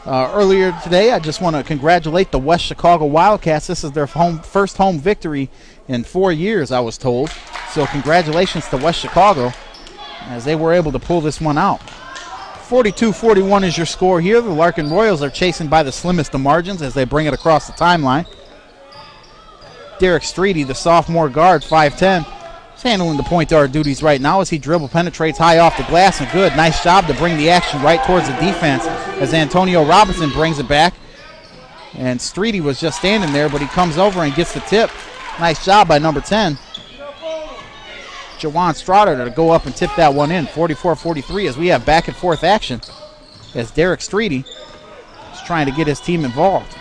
Earlier today, I just want to congratulate the West Chicago Wildcats. This is their first home victory in 4 years, I was told. So congratulations to West Chicago as they were able to pull this one out. 42-41 is your score here. The Larkin Royals are chasing by the slimmest of margins as they bring it across the timeline. Derek Streety, the sophomore guard, 5'10", is handling the point guard duties right now as he dribble penetrates high off the glass, and good. Nice job to bring the action right towards the defense as Antonio Robinson brings it back. And Streety was just standing there, but he comes over and gets the tip. Nice job by number 10, Jawan Strotter, to go up and tip that one in. 44-43 as we have back and forth action as Derek Streety is trying to get his team involved.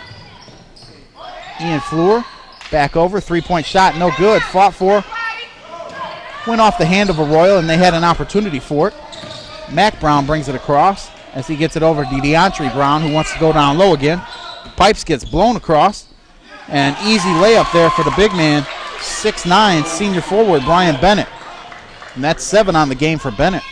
Ian Fleur back over, three-point shot, no good. Fought for, went off the hand of a Royal, and they had an opportunity for it. Mac Brown brings it across as he gets it over to DeAndre Brown, who wants to go down low again. Pipes gets blown across. An easy layup there for the big man, 6'9", senior forward Brian Bennett. And that's 7 on the game for Bennett.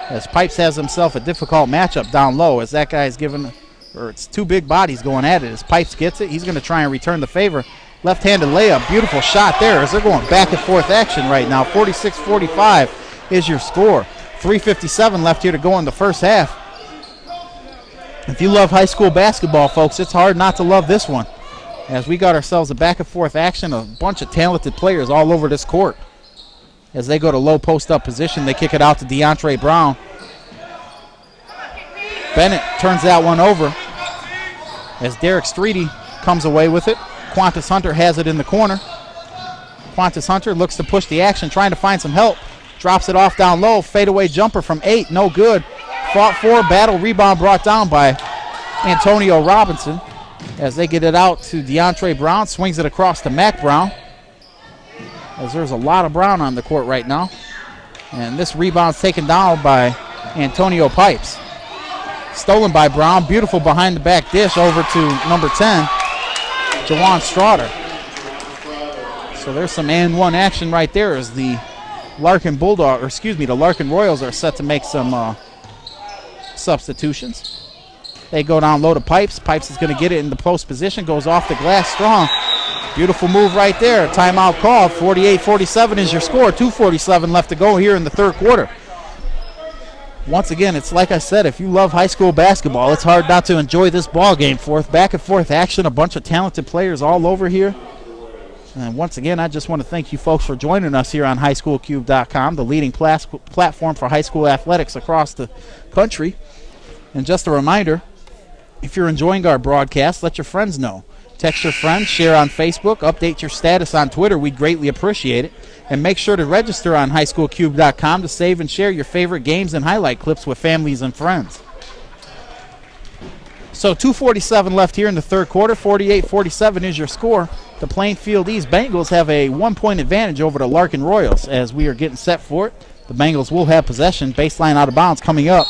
As Pipes has himself a difficult matchup down low, as that guy's given, or it's two big bodies going at it. As Pipes gets it, he's going to try and return the favor. Left-handed layup, beautiful shot there as they're going back and forth action right now. 46-45 is your score. 3:57 left here to go in the first half. If you love high school basketball, folks, it's hard not to love this one. As we got ourselves a back and forth action, a bunch of talented players all over this court. As they go to low post-up position, they kick it out to DeAndre Brown. Bennett turns that one over as Derek Streety comes away with it. Qantas Hunter has it in the corner. Qantas Hunter looks to push the action, trying to find some help. Drops it off down low. Fadeaway jumper from 8, no good. Fought for, battle, rebound brought down by Antonio Robinson. As they get it out to DeAndre Brown, swings it across to Mac Brown. As there's a lot of Brown on the court right now. And this rebound's taken down by Antonio Pipes. Stolen by Brown, beautiful behind the back dish over to number 10, Jawan Straughter. So there's some and one action right there as the Larkin the Larkin Royals are set to make some substitutions. They go down low to Pipes. Pipes is going to get it in the post position, goes off the glass strong. Beautiful move right there. Timeout called. 48-47 is your score. 2:47 left to go here in the third quarter. Once again, it's like I said, if you love high school basketball, it's hard not to enjoy this ball game. Back and forth action, a bunch of talented players all over here. And once again, I just want to thank you folks for joining us here on highschoolcube.com, the leading platform for high school athletics across the country. And just a reminder, if you're enjoying our broadcast, let your friends know. Text your friends, share on Facebook, update your status on Twitter. We'd greatly appreciate it. And make sure to register on highschoolcube.com to save and share your favorite games and highlight clips with families and friends. So 2:47 left here in the third quarter. 48-47 is your score. The Plainfield East Bengals have a 1-point advantage over the Larkin Royals as we are getting set for it. The Bengals will have possession. Baseline out of bounds coming up.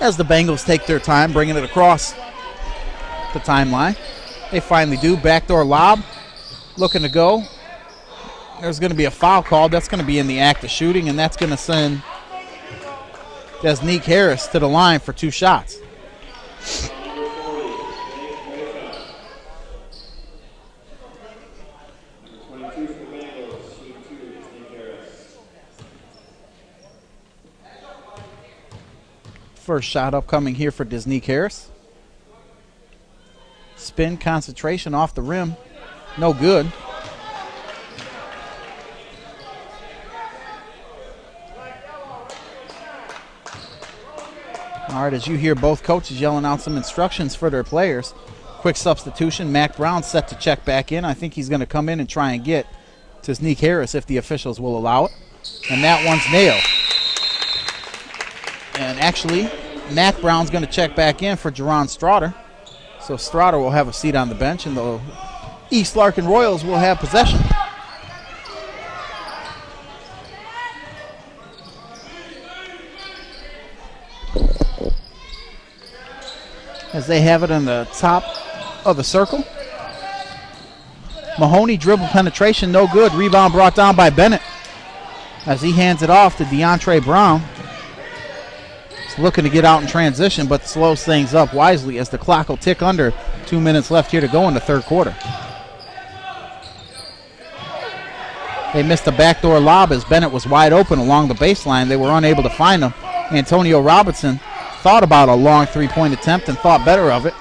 As the Bengals take their time bringing it across the timeline. They finally do. Backdoor lob. Looking to go. There's going to be a foul called. That's going to be in the act of shooting, and that's going to send Desnique Harris to the line for 2 shots. First shot upcoming here for Desnique Harris. Spin, concentration off the rim. No good. All right, as you hear both coaches yelling out some instructions for their players. Quick substitution. Mac Brown set to check back in. I think he's going to come in and try and get Desnique Harris if the officials will allow it. And that one's nailed. And actually, Mac Brown's going to check back in for Jawan Straughter. So Straughter will have a seat on the bench, and the East Larkin Royals will have possession. As they have it on the top of the circle. Mahoney dribble penetration, no good. Rebound brought down by Bennett as he hands it off to DeAndre Brown. He's looking to get out in transition, but slows things up wisely as the clock will tick under. 2 minutes left here to go in the third quarter. They missed a backdoor lob as Bennett was wide open along the baseline. They were unable to find him. Antonio Robinson thought about a long three-point attempt and thought better of it.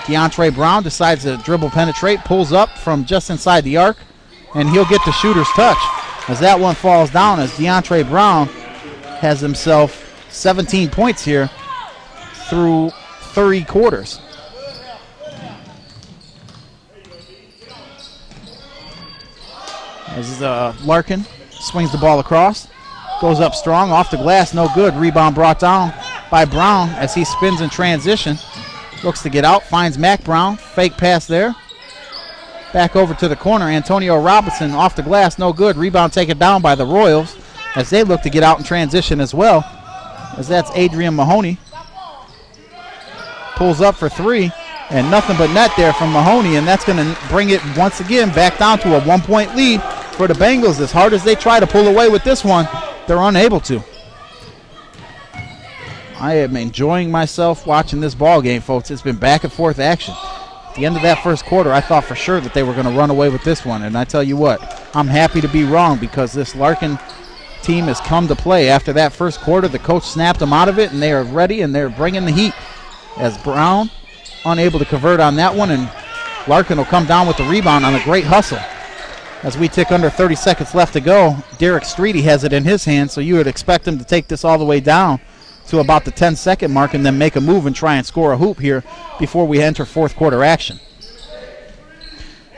DeAndre Brown decides to dribble penetrate, pulls up from just inside the arc, and he'll get the shooter's touch as that one falls down as DeAndre Brown has himself 17 points here through 3 quarters. As Larkin swings the ball across, goes up strong, off the glass, no good. Rebound brought down by Brown as he spins in transition. Looks to get out, finds Mac Brown. Fake pass there. Back over to the corner. Antonio Robinson off the glass, no good. Rebound taken down by the Royals as they look to get out in transition as well. As that's Adrian Mahoney. pulls up for three, and nothing but net there from Mahoney, and that's going to bring it once again back down to a 1-point lead for the Bengals. As hard as they try to pull away with this one, they're unable to. I am enjoying myself watching this ball game, folks. It's been back and forth action. At the end of that first quarter, I thought for sure that they were going to run away with this one, and I tell you what, I'm happy to be wrong, because this Larkin team has come to play. After that first quarter, the coach snapped them out of it, and they are ready, and they're bringing the heat. As Brown unable to convert on that one, and Larkin will come down with the rebound on a great hustle. As we tick under 30 seconds left to go, Derek Streety has it in his hands, so you would expect him to take this all the way down to about the 10-second mark and then make a move and try and score a hoop here before we enter fourth quarter action.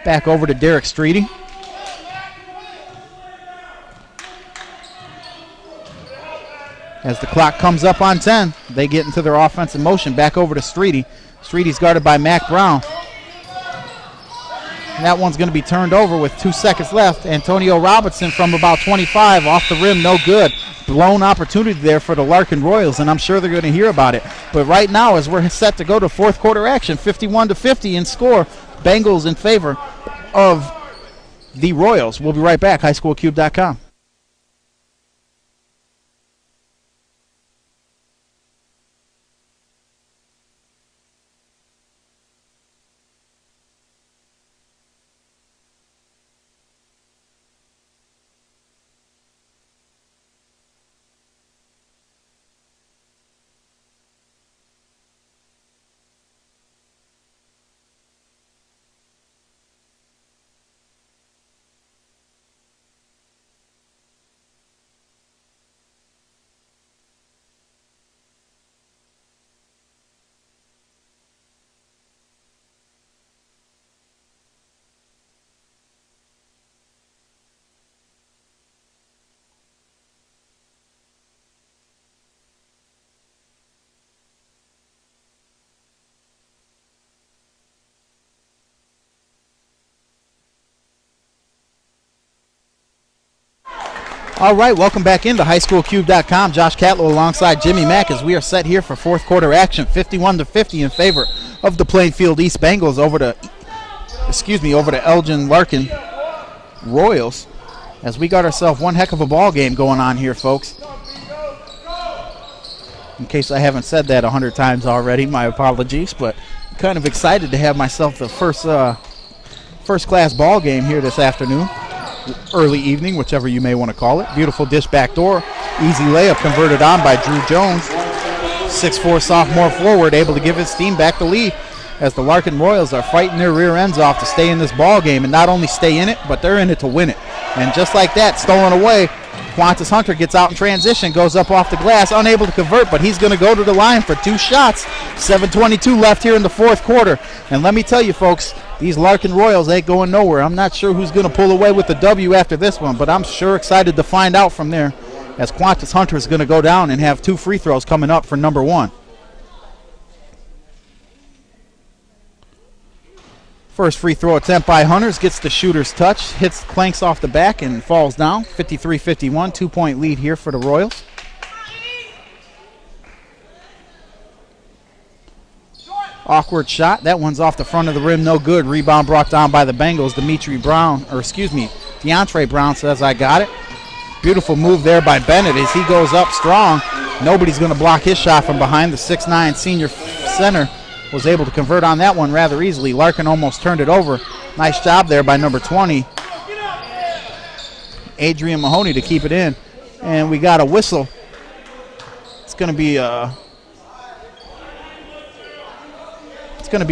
Back over to Derek Streety. As the clock comes up on 10, they get into their offensive motion. Back over to Streety. Streety's guarded by Mac Brown. And that one's going to be turned over with 2 seconds left. Antonio Robinson from about 25 off the rim, no good. Blown opportunity there for the Larkin Royals, and I'm sure they're going to hear about it. But right now, as we're set to go to fourth quarter action, 51-50 in score, Bengals in favor of the Royals. We'll be right back. HighSchoolCube.com. All right, welcome back into HighSchoolCube.com. Josh Catlow alongside Jimmy Mack as we are set here for fourth quarter action, 51-50 in favor of the Plainfield East Bengals over to Elgin Larkin Royals. As we got ourselves one heck of a ball game going on here, folks. In case I haven't said that 100 times already, my apologies, but I'm kind of excited to have myself the first class ball game here this afternoon. Early evening, whichever you may want to call it. Beautiful dish back door. Easy layup converted on by Drew Jones. 6'4" sophomore forward, able to give his team back the lead as the Larkin Royals are fighting their rear ends off to stay in this ball game, and not only stay in it, but they're in it to win it. And just like that, stolen away, Qantas Hunter gets out in transition, goes up off the glass, unable to convert, but he's going to go to the line for two shots. 7:22 left here in the fourth quarter. And let me tell you, folks, these Larkin Royals ain't going nowhere. I'm not sure who's going to pull away with the W after this one, but I'm sure excited to find out from there, as Qantas Hunter is going to go down and have 2 free throws coming up for number 1. First free throw attempt by Hunters, gets the shooter's touch, clanks off the back and falls down. 53-51, 2-point lead here for the Royals. Awkward shot. That one's off the front of the rim, no good. Rebound brought down by the Bengals. DeAndre Brown says, I got it. Beautiful move there by Bennett as he goes up strong. Nobody's going to block his shot from behind. The 6'9" senior center was able to convert on that one rather easily. Larkin almost turned it over. Nice job there by number 20, Adrian Mahoney, to keep it in. And we got a whistle. It's going to be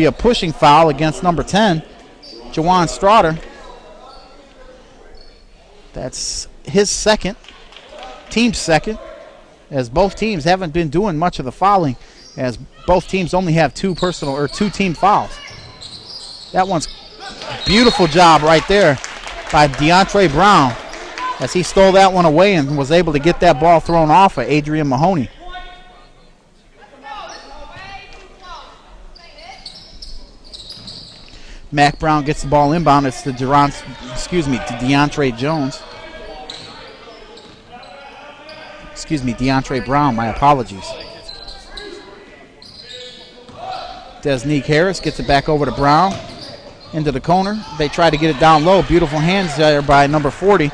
a pushing foul against number 10, Jawan Straughter. That's his second, team's second, as both teams haven't been doing much of the fouling, as both teams only have 2 team fouls. That one's a beautiful job right there by DeAndre Brown as he stole that one away and was able to get that ball thrown off of Adrian Mahoney. Mac Brown gets the ball inbound. It's to DeAndre Jones. DeAndre Brown, my apologies. Desnique Harris gets it back over to Brown. Into the corner. They try to get it down low. Beautiful hands there by number 40.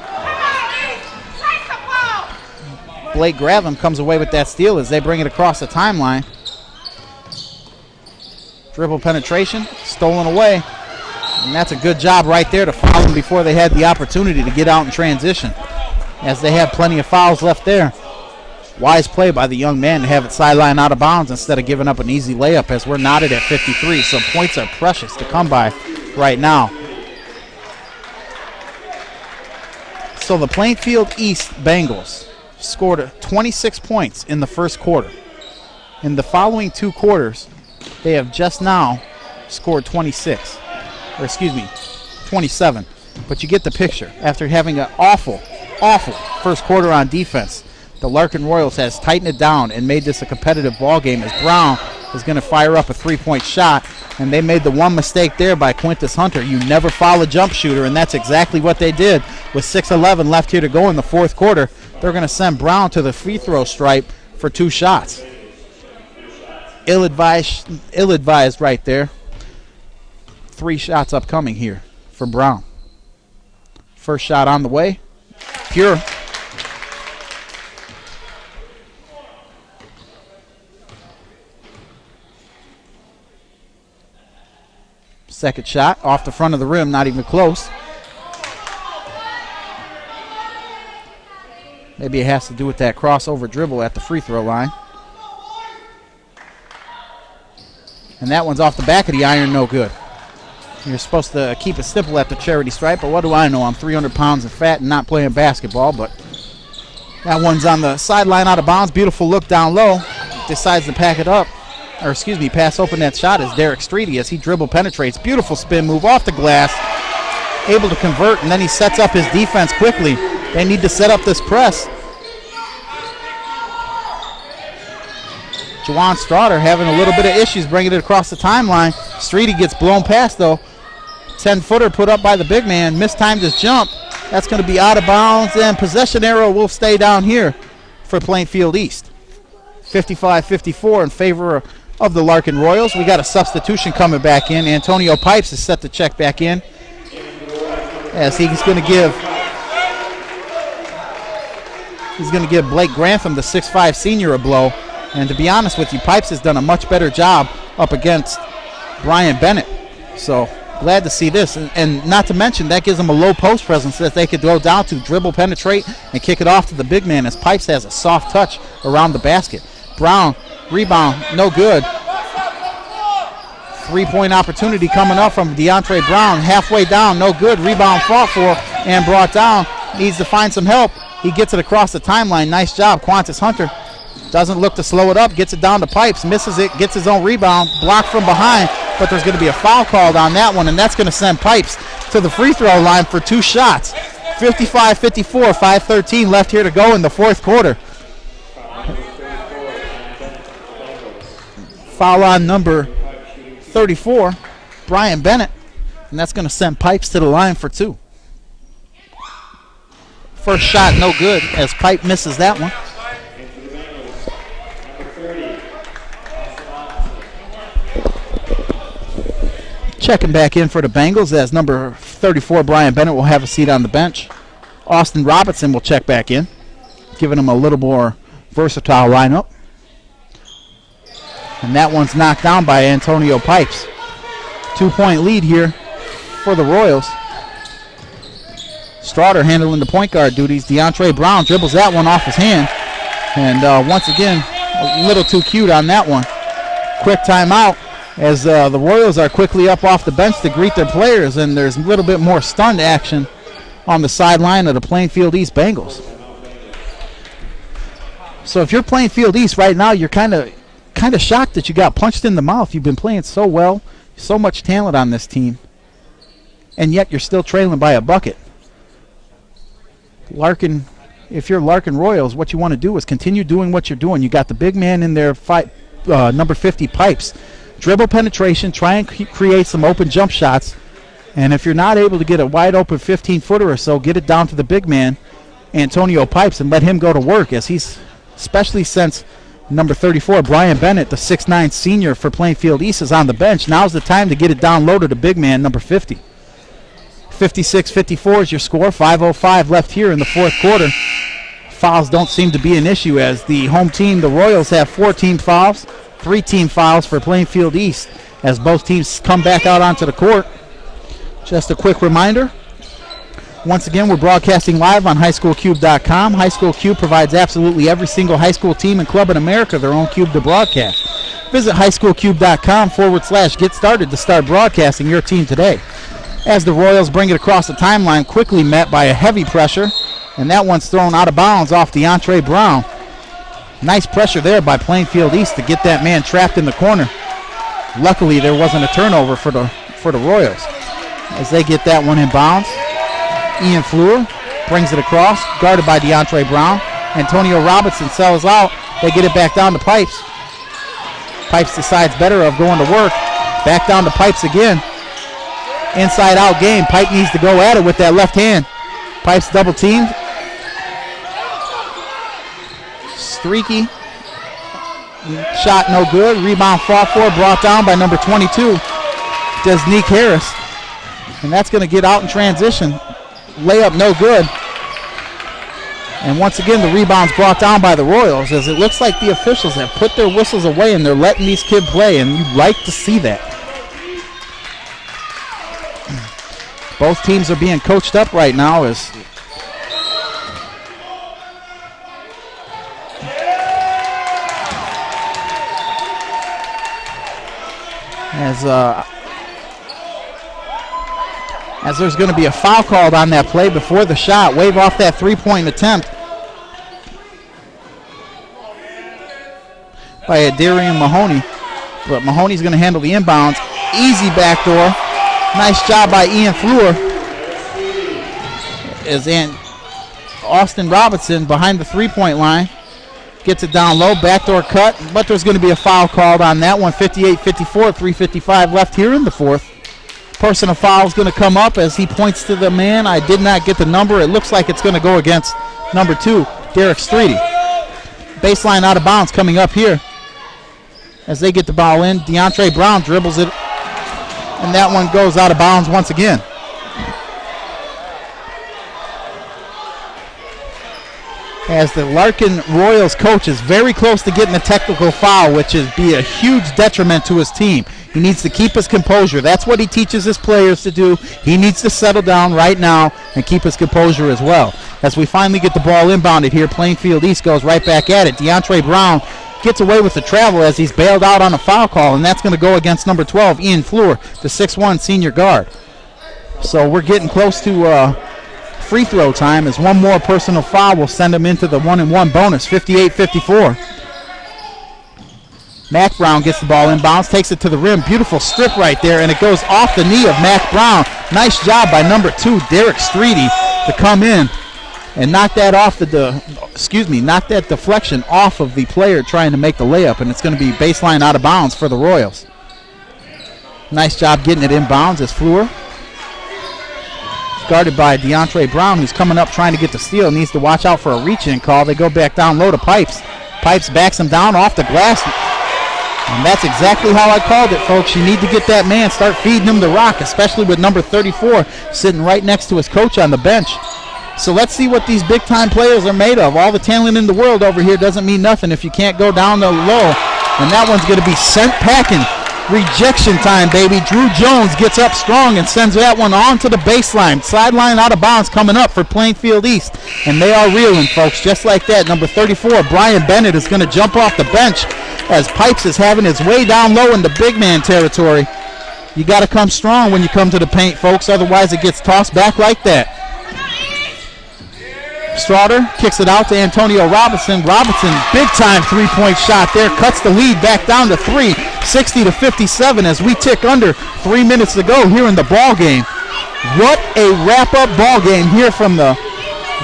Blake Gratham comes away with that steal as they bring it across the timeline. Dribble penetration, stolen away. And that's a good job right there to foul them before they had the opportunity to get out in transition, as they have plenty of fouls left there. Wise play by the young man to have it sideline out of bounds instead of giving up an easy layup, as we're knotted at 53. So points are precious to come by right now. So the Plainfield East Bengals scored 26 points in the first quarter. In the following 2 quarters, they have just now scored 26. Or excuse me, 27. But you get the picture. After having an awful first quarter on defense, the Larkin Royals has tightened it down and made this a competitive ball game, as Brown is going to fire up a 3-point shot. And they made the one mistake there by Quintus Hunter. You never foul a jump shooter, and that's exactly what they did. With 6:11 left here to go in the fourth quarter, they're going to send Brown to the free throw stripe for 2 shots. Ill-advised right there. 3 shots upcoming here for Brown. First shot on the way. Pure. Second shot off the front of the rim, not even close. Maybe it has to do with that crossover dribble at the free throw line. And that one's off the back of the iron, no good. You're supposed to keep it simple at the charity stripe, but what do I know? I'm 300 pounds and fat and not playing basketball, but that one's on the sideline out of bounds. Beautiful look down low. Decides to pack it up. Or excuse me, pass open that shot is Derek Streety as he dribble penetrates. Beautiful spin move off the glass. Able to convert, and then he sets up his defense quickly. They need to set up this press. Juwan Straughter having a little bit of issues bringing it across the timeline. Streety gets blown past, though. 10-footer put up by the big man. Mistimed his jump. That's going to be out of bounds, and possession arrow will stay down here for Plainfield East. 55-54 in favor of the Larkin Royals. We got a substitution coming back in. Antonio Pipes is set to check back in, as he's going to give Blake Grantham, the 6'5 senior, a blow. And to be honest with you, Pipes has done a much better job up against Brian Bennett. So glad to see this. And not to mention, that gives them a low post presence that they could go down to, dribble, penetrate, and kick it off to the big man, as Pipes has a soft touch around the basket. Brown, rebound, no good. 3-point opportunity coming up from DeAndre Brown. Halfway down, no good. Rebound fought for and brought down. Needs to find some help. He gets it across the timeline. Nice job, Quintus Hunter. Doesn't look to slow it up. Gets it down to Pipes. Misses it. Gets his own rebound. Blocked from behind. But there's going to be a foul called on that one, and that's going to send Pipes to the free throw line for 2 shots. 55-54, 5:13 left here to go in the fourth quarter. Foul on number 34, Brian Bennett, and that's going to send Pipes to the line for 2. First shot no good, as Pipe misses that one. Checking back in for the Bengals, as number 34, Brian Bennett, will have a seat on the bench. Austin Robinson will check back in, giving him a little more versatile lineup. And that one's knocked down by Antonio Pipes. 2-point lead here for the Royals. Straughter handling the point guard duties. DeAndre Brown dribbles that one off his hand. And once again, a little too cute on that one. Quick timeout, as the Royals are quickly up off the bench to greet their players, and there's a little bit more stunned action on the sideline of the Plainfield East Bengals. So if you're Plainfield East right now, you're kind of shocked that you got punched in the mouth. You've been playing so well, so much talent on this team, and yet you're still trailing by a bucket. Larkin, if you're Larkin Royals, what you want to do is continue doing what you're doing. You got the big man in there, number 50 Pipes. Dribble penetration, try and create some open jump shots, and if you're not able to get a wide open 15-footer or so, get it down to the big man, Antonio Pipes, and let him go to work, as he's, especially since Number 34, Brian Bennett, the 6'9 senior for Plainfield East, is on the bench. Now's the time to get it down low to the big man, number 50. 56-54 is your score. 5:05 left here in the fourth quarter. Fouls don't seem to be an issue as the home team, the Royals, have 4 team fouls, 3 team fouls for Plainfield East as both teams come back out onto the court. Just a quick reminder. Once again, we're broadcasting live on highschoolcube.com. High School Cube provides absolutely every single high school team and club in America their own cube to broadcast. Visit highschoolcube.com/get started to start broadcasting your team today. As the Royals bring it across the timeline, quickly met by a heavy pressure, and that one's thrown out of bounds off DeAndre Brown. Nice pressure there by Plainfield East to get that man trapped in the corner. Luckily, there wasn't a turnover for the Royals. As they get that one in bounds, Ian Fleur brings it across, guarded by DeAndre Brown. Antonio Robinson sells out. They get it back down to Pipes. Pipes decides better of going to work. Back down to Pipes again. Inside out game. Pipe needs to go at it with that left hand. Pipes double teamed. Streaky. Shot no good. Rebound fought for. Brought down by number 22, Desnique Harris. And that's going to get out in transition. Layup no good. And once again, the rebound's brought down by the Royals as it looks like the officials have put their whistles away and they're letting these kids play, and you'd like to see that. Both teams are being coached up right now as there's going to be a foul called on that play before the shot. Wave off that three-point attempt by Adarian Mahoney. But Mahoney's going to handle the inbounds. Easy backdoor. Nice job by Ian Fleur. As Austin Robinson behind the three-point line gets it down low. Backdoor cut. But there's going to be a foul called on that one. 58-54, 3:55 left here in the fourth. Personal foul is going to come up as he points to the man. I did not get the number. It looks like it's going to go against number 2, Derek Streety. Baseline out of bounds coming up here. As they get the ball in, DeAndre Brown dribbles it, and that one goes out of bounds once again. As the Larkin Royals coach is very close to getting a technical foul, which would be a huge detriment to his team. He needs to keep his composure. That's what he teaches his players to do. He needs to settle down right now and keep his composure as well. As we finally get the ball inbounded here, Plainfield East goes right back at it. DeAndre Brown gets away with the travel as he's bailed out on a foul call, and that's going to go against number 12, Ian Fleur, the 6'1 senior guard. So we're getting close to free throw time as one more personal foul will send him into the 1-and-1 bonus, 58-54. Mac Brown gets the ball inbounds, takes it to the rim. Beautiful strip right there, and it goes off the knee of Mac Brown. Nice job by number 2, Derek Streety, to come in and knock that off knock that deflection off of the player trying to make the layup, and it's going to be baseline out of bounds for the Royals. Nice job getting it inbounds as Fleur, guarded by DeAndre Brown, who's coming up trying to get the steal, needs to watch out for a reach-in call. They go back down low to Pipes. Pipes backs him down off the glass. And that's exactly how I called it, folks. You need to get that man, start feeding him the rock, especially with number 34 sitting right next to his coach on the bench. So let's see what these big-time players are made of. All the talent in the world over here doesn't mean nothing if you can't go down the low. And that one's going to be sent packing. Rejection time, baby. Drew Jones gets up strong and sends that one on to the baseline. Sideline out of bounds coming up for Plainfield East. And they are reeling, folks, just like that. Number 34, Brian Bennett, is going to jump off the bench as Pipes is having his way down low in the big man territory. You got to come strong when you come to the paint, folks. Otherwise, it gets tossed back like that. Strouder kicks it out to Antonio Robinson. Robinson, big-time three-point shot there. Cuts the lead back down to 3, 60-57 as we tick under 3 minutes to go here in the ball game. What a wrap-up ball game here from the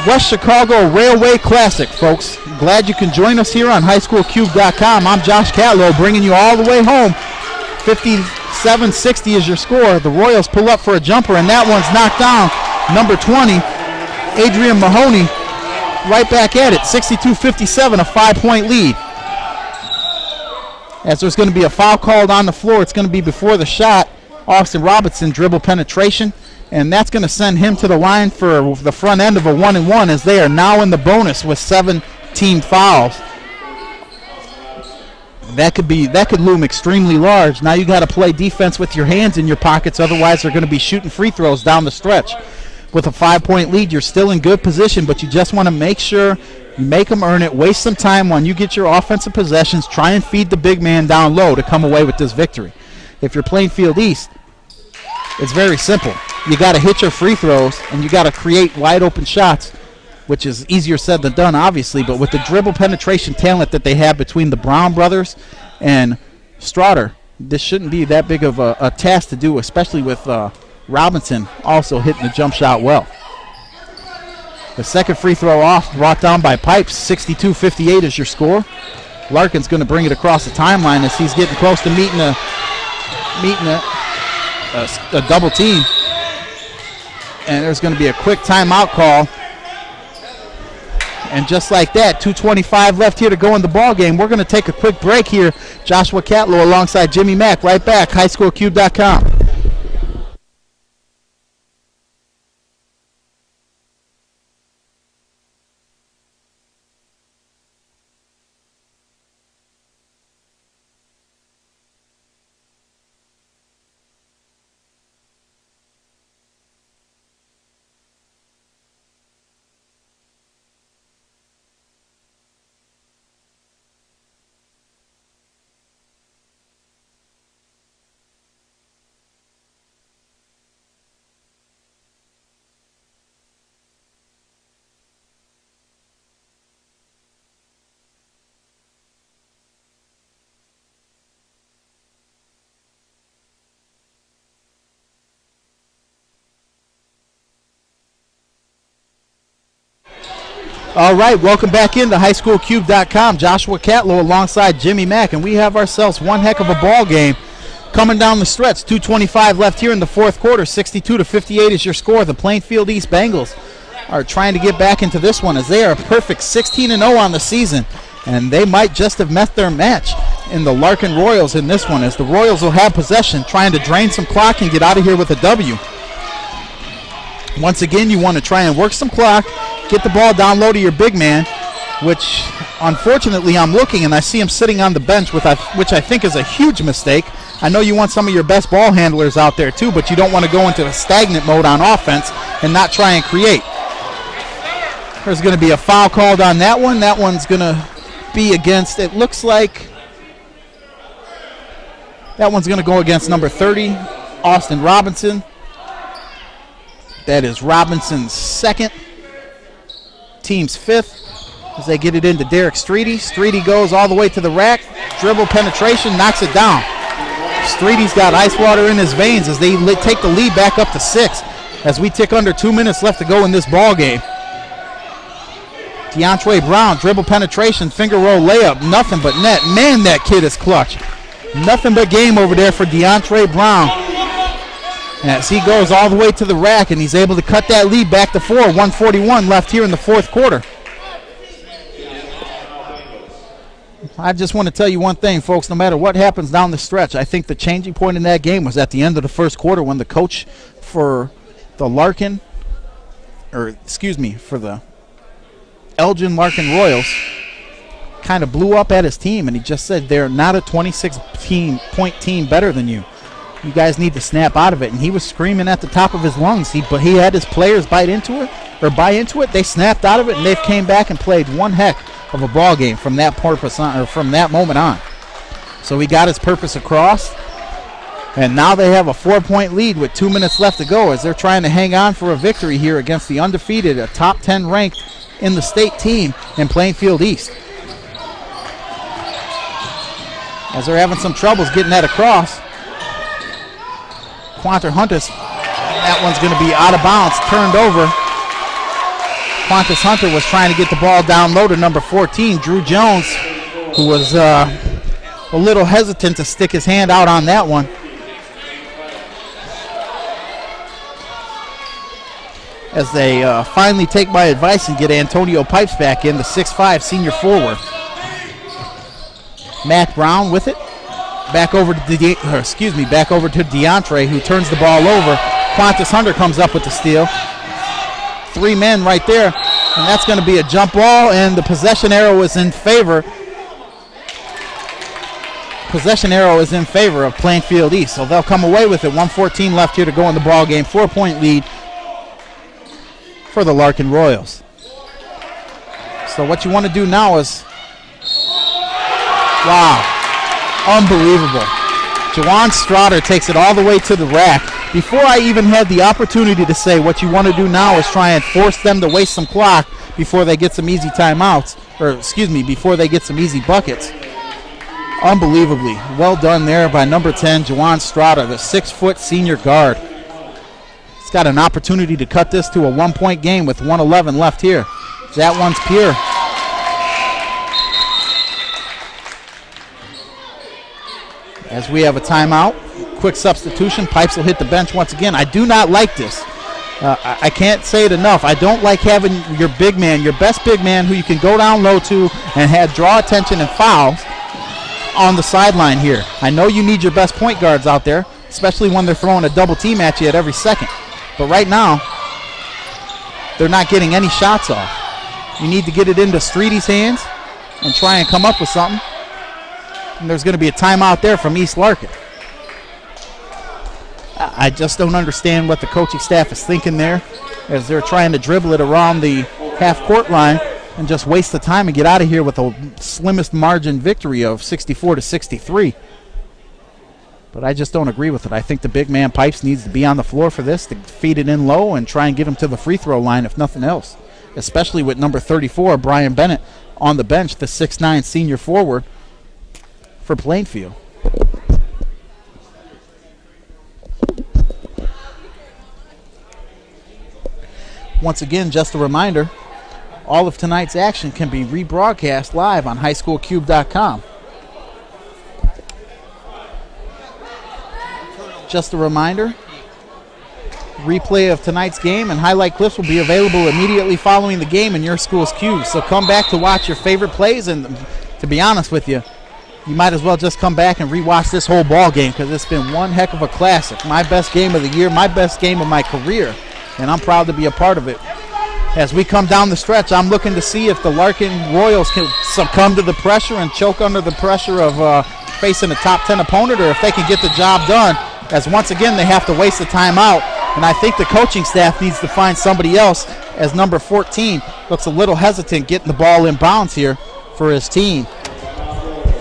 West Chicago Railway Classic, folks. Glad you can join us here on highschoolcube.com. I'm Josh Catlow bringing you all the way home. 57-60 is your score. The Royals pull up for a jumper, and that one's knocked down. Number 20, Adrian Mahoney, right back at it. 62-57, a 5-point lead. As there's going to be a foul called on the floor. It's going to be before the shot. Austin Robinson dribble penetration, and that's going to send him to the line for the front end of a 1-and-1 as they are now in the bonus with 7 team fouls. That could loom extremely large. Now you got to play defense with your hands in your pockets, otherwise they're going to be shooting free throws down the stretch. With a 5-point lead, you're still in good position, but you just want to make sure you make them earn it. Waste some time when you get your offensive possessions. Try and feed the big man down low to come away with this victory. If you're Plainfield East, it's very simple. You got to hit your free throws, and you got to create wide open shots, which is easier said than done, obviously. But with the dribble penetration talent that they have between the Brown brothers and Strotter, this shouldn't be that big of a task to do, especially with Robinson also hitting the jump shot well. The second free throw off, brought down by Pipes. 62-58 is your score. Larkin's going to bring it across the timeline as he's getting close to meeting a double team. And there's going to be a quick timeout call. And just like that, 2:25 left here to go in the ball game. We're going to take a quick break here. Joshua Catlow alongside Jimmy Mack. Right back, highschoolcube.com. All right, welcome back into highschoolcube.com. Joshua Catlow alongside Jimmy Mack, and we have ourselves one heck of a ball game coming down the stretch. 2:25 left here in the fourth quarter. 62-58 is your score. The Plainfield East Bengals are trying to get back into this one as they are a perfect 16-0 on the season, and they might just have met their match in the Larkin Royals in this one, as the Royals will have possession, trying to drain some clock and get out of here with a W. Once again, you want to try and work some clock, get the ball down low to your big man, which unfortunately I'm looking and I see him sitting on the bench, which I think is a huge mistake. I know you want some of your best ball handlers out there too, but you don't want to go into a stagnant mode on offense and not try and create. There's going to be a foul called on that one. That one's going to be against, it looks like, that one's going to go against number 30, Austin Robinson. That is Robinson's second, team's fifth, as they get it into Derek Streety. Streety goes all the way to the rack, dribble penetration, knocks it down. Streety's got ice water in his veins as they take the lead back up to 6 as we tick under 2 minutes left to go in this ball game. DeAndre Brown, dribble penetration, finger roll layup, nothing but net. Man, that kid is clutch. Nothing but game over there for DeAndre Brown, as he goes all the way to the rack and he's able to cut that lead back to 4. 1:41 left here in the fourth quarter. I just want to tell you one thing, folks. No matter what happens down the stretch, I think the changing point in that game was at the end of the first quarter when the coach for the for the Elgin Larkin Royals kind of blew up at his team, and he just said they're not a 26-point team better than you. You guys need to snap out of it. And he was screaming at the top of his lungs. But he had his players buy into it. They snapped out of it, and they've came back and played one heck of a ball game from that from that moment on. So he got his purpose across. And now they have a 4-point lead with 2 minutes left to go as they're trying to hang on for a victory here against the undefeated, a top 10 ranked in the state team in Plainfield East. As they're having some troubles getting that across. Quanter Huntus, that one's going to be out of bounds, turned over. Quantus Hunter was trying to get the ball down low to number 14, Drew Jones, who was a little hesitant to stick his hand out on that one. As they finally take my advice and get Antonio Pipes back in, the 6'5 senior forward. Matt Brown with it. Back over to DeAndre, who turns the ball over. Qantas Hunter comes up with the steal. 3 men right there, and that's going to be a jump ball, and the possession arrow is in favor. Possession arrow is in favor of Plainfield East, so they'll come away with it. 1:14 left here to go in the ball game. 4-point lead for the Larkin Royals. So what you want to do now is, wow, unbelievable. Jawan Strotter takes it all the way to the rack. Before I even had the opportunity to say what you want to do now is try and force them to waste some clock before they get some easy timeouts, before they get some easy buckets. Unbelievably well done there by number 10, Jawan Strotter, the 6-foot senior guard. He's got an opportunity to cut this to a 1-point game with 1:11 left here. That one's pure. As we have a timeout, quick substitution. Pipes will hit the bench once again. I do not like this. I can't say it enough. I don't like having your big man, your best big man, who you can go down low to and draw attention and fouls on the sideline here. I know you need your best point guards out there, especially when they're throwing a double team at you at every second. But right now, they're not getting any shots off. You need to get it into Streety's hands and try and come up with something. And there's going to be a timeout there from East Larkin. I just don't understand what the coaching staff is thinking there as they're trying to dribble it around the half-court line and just waste the time and get out of here with the slimmest margin victory of 64-63. But I just don't agree with it. I think the big man Pipes needs to be on the floor for this, to feed it in low and try and get him to the free throw line if nothing else, especially with number 34, Brian Bennett, on the bench, the 6'9" senior forward for Plainfield. Once again, just a reminder, all of tonight's action can be rebroadcast live on highschoolcube.com. Just a reminder, replay of tonight's game and highlight clips will be available immediately following the game in your school's cube. So come back to watch your favorite plays, and to be honest with you, you might as well just come back and rewatch this whole ball game because it's been one heck of a classic. My best game of the year, my best game of my career, and I'm proud to be a part of it. As we come down the stretch, I'm looking to see if the Larkin Royals can succumb to the pressure and choke under the pressure of facing a top 10 opponent, or if they can get the job done, as once again they have to waste the timeout. And I think the coaching staff needs to find somebody else, as number 14 looks a little hesitant getting the ball in bounds here for his team.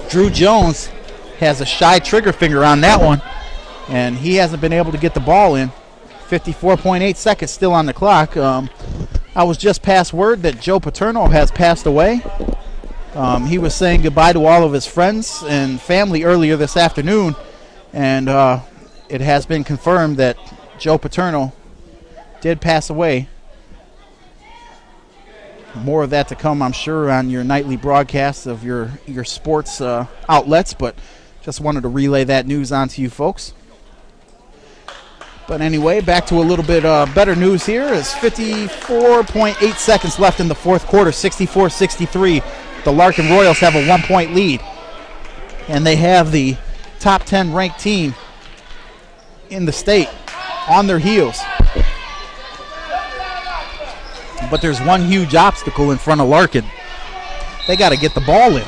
Drew Jones has a shy trigger finger on that one, and he hasn't been able to get the ball in. 54.8 seconds still on the clock. I was just passed word that Joe Paterno has passed away. He was saying goodbye to all of his friends and family earlier this afternoon, and it has been confirmed that Joe Paterno did pass away. More of that to come, I'm sure, on your nightly broadcasts of your sports outlets, but just wanted to relay that news on to you folks. But anyway, back to a little bit better news here. Is 54.8 seconds left in the fourth quarter, 64-63. The Larkin Royals have a 1-point lead, and they have the top 10 ranked team in the state on their heels. But there's one huge obstacle in front of Larkin. They got to get the ball in,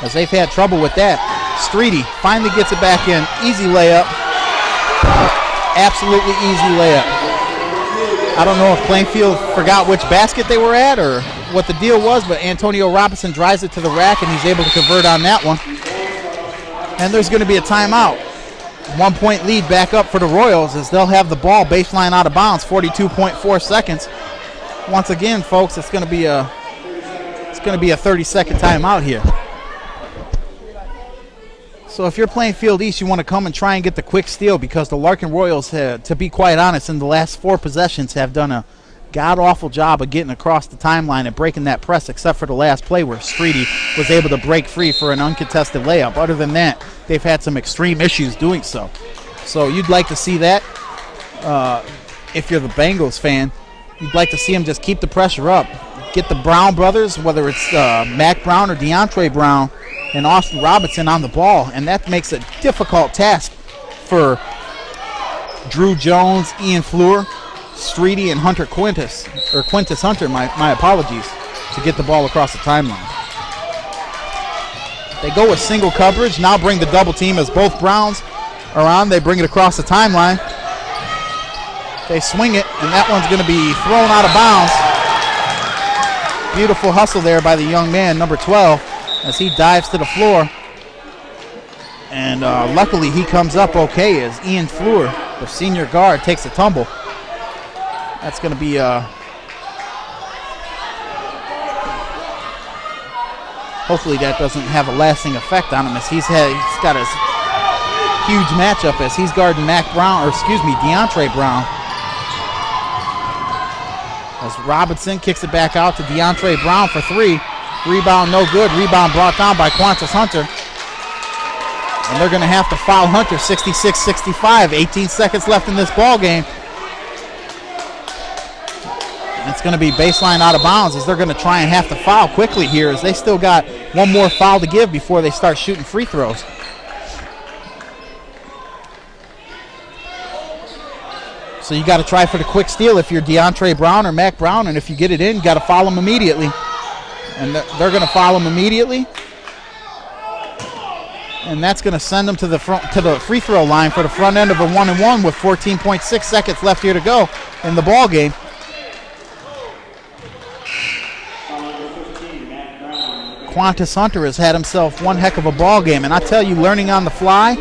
as they've had trouble with that. Streety finally gets it back in. Easy layup. Absolutely easy layup. I don't know if Plainfield forgot which basket they were at or what the deal was, but Antonio Robinson drives it to the rack, and he's able to convert on that one. And there's going to be a timeout. 1-point lead back up for the Royals as they'll have the ball baseline out of bounds, 42.4 seconds. Once again, folks, it's going to be a 30-second timeout here. So if you're Plainfield East, you want to come and try and get the quick steal, because the Larkin Royals, to be quite honest, in the last 4 possessions have done a god-awful job of getting across the timeline and breaking that press, except for the last play where Streety was able to break free for an uncontested layup. Other than that, they've had some extreme issues doing so. So you'd like to see that. If you're the Bengals fan, you'd like to see them just keep the pressure up. Get the Brown brothers, whether it's Mac Brown or DeAndre Brown, and Austin Robinson on the ball, and that makes a difficult task for Drew Jones, Ian Fleur, Streety, and Hunter Quintus Hunter, my apologies, to get the ball across the timeline. They go with single coverage, now bring the double team as both Browns are on. They bring it across the timeline. They swing it, and that one's going to be thrown out of bounds. Beautiful hustle there by the young man, number 12, as he dives to the floor. And luckily he comes up okay as Ian Fleur, the senior guard, takes a tumble. That's going to be hopefully that doesn't have a lasting effect on him, as he's got a huge matchup as he's guarding DeAndre Brown. As Robinson kicks it back out to DeAndre Brown for 3. Rebound no good. Rebound brought down by Quantus Hunter. And they're going to have to foul Hunter, 66-65. 18 seconds left in this ball game. It's going to be baseline out of bounds as they're going to try and have to foul quickly here, as they still got one more foul to give before they start shooting free throws. So you got to try for the quick steal if you're DeAndre Brown or Mac Brown, and if you get it in, you got to foul them immediately. And they're going to foul them immediately. And that's going to send them to the free throw line for the front end of a 1-and-1 with 14.6 seconds left here to go in the ball game. Quantus Hunter has had himself one heck of a ball game, and I tell you, learning on the fly.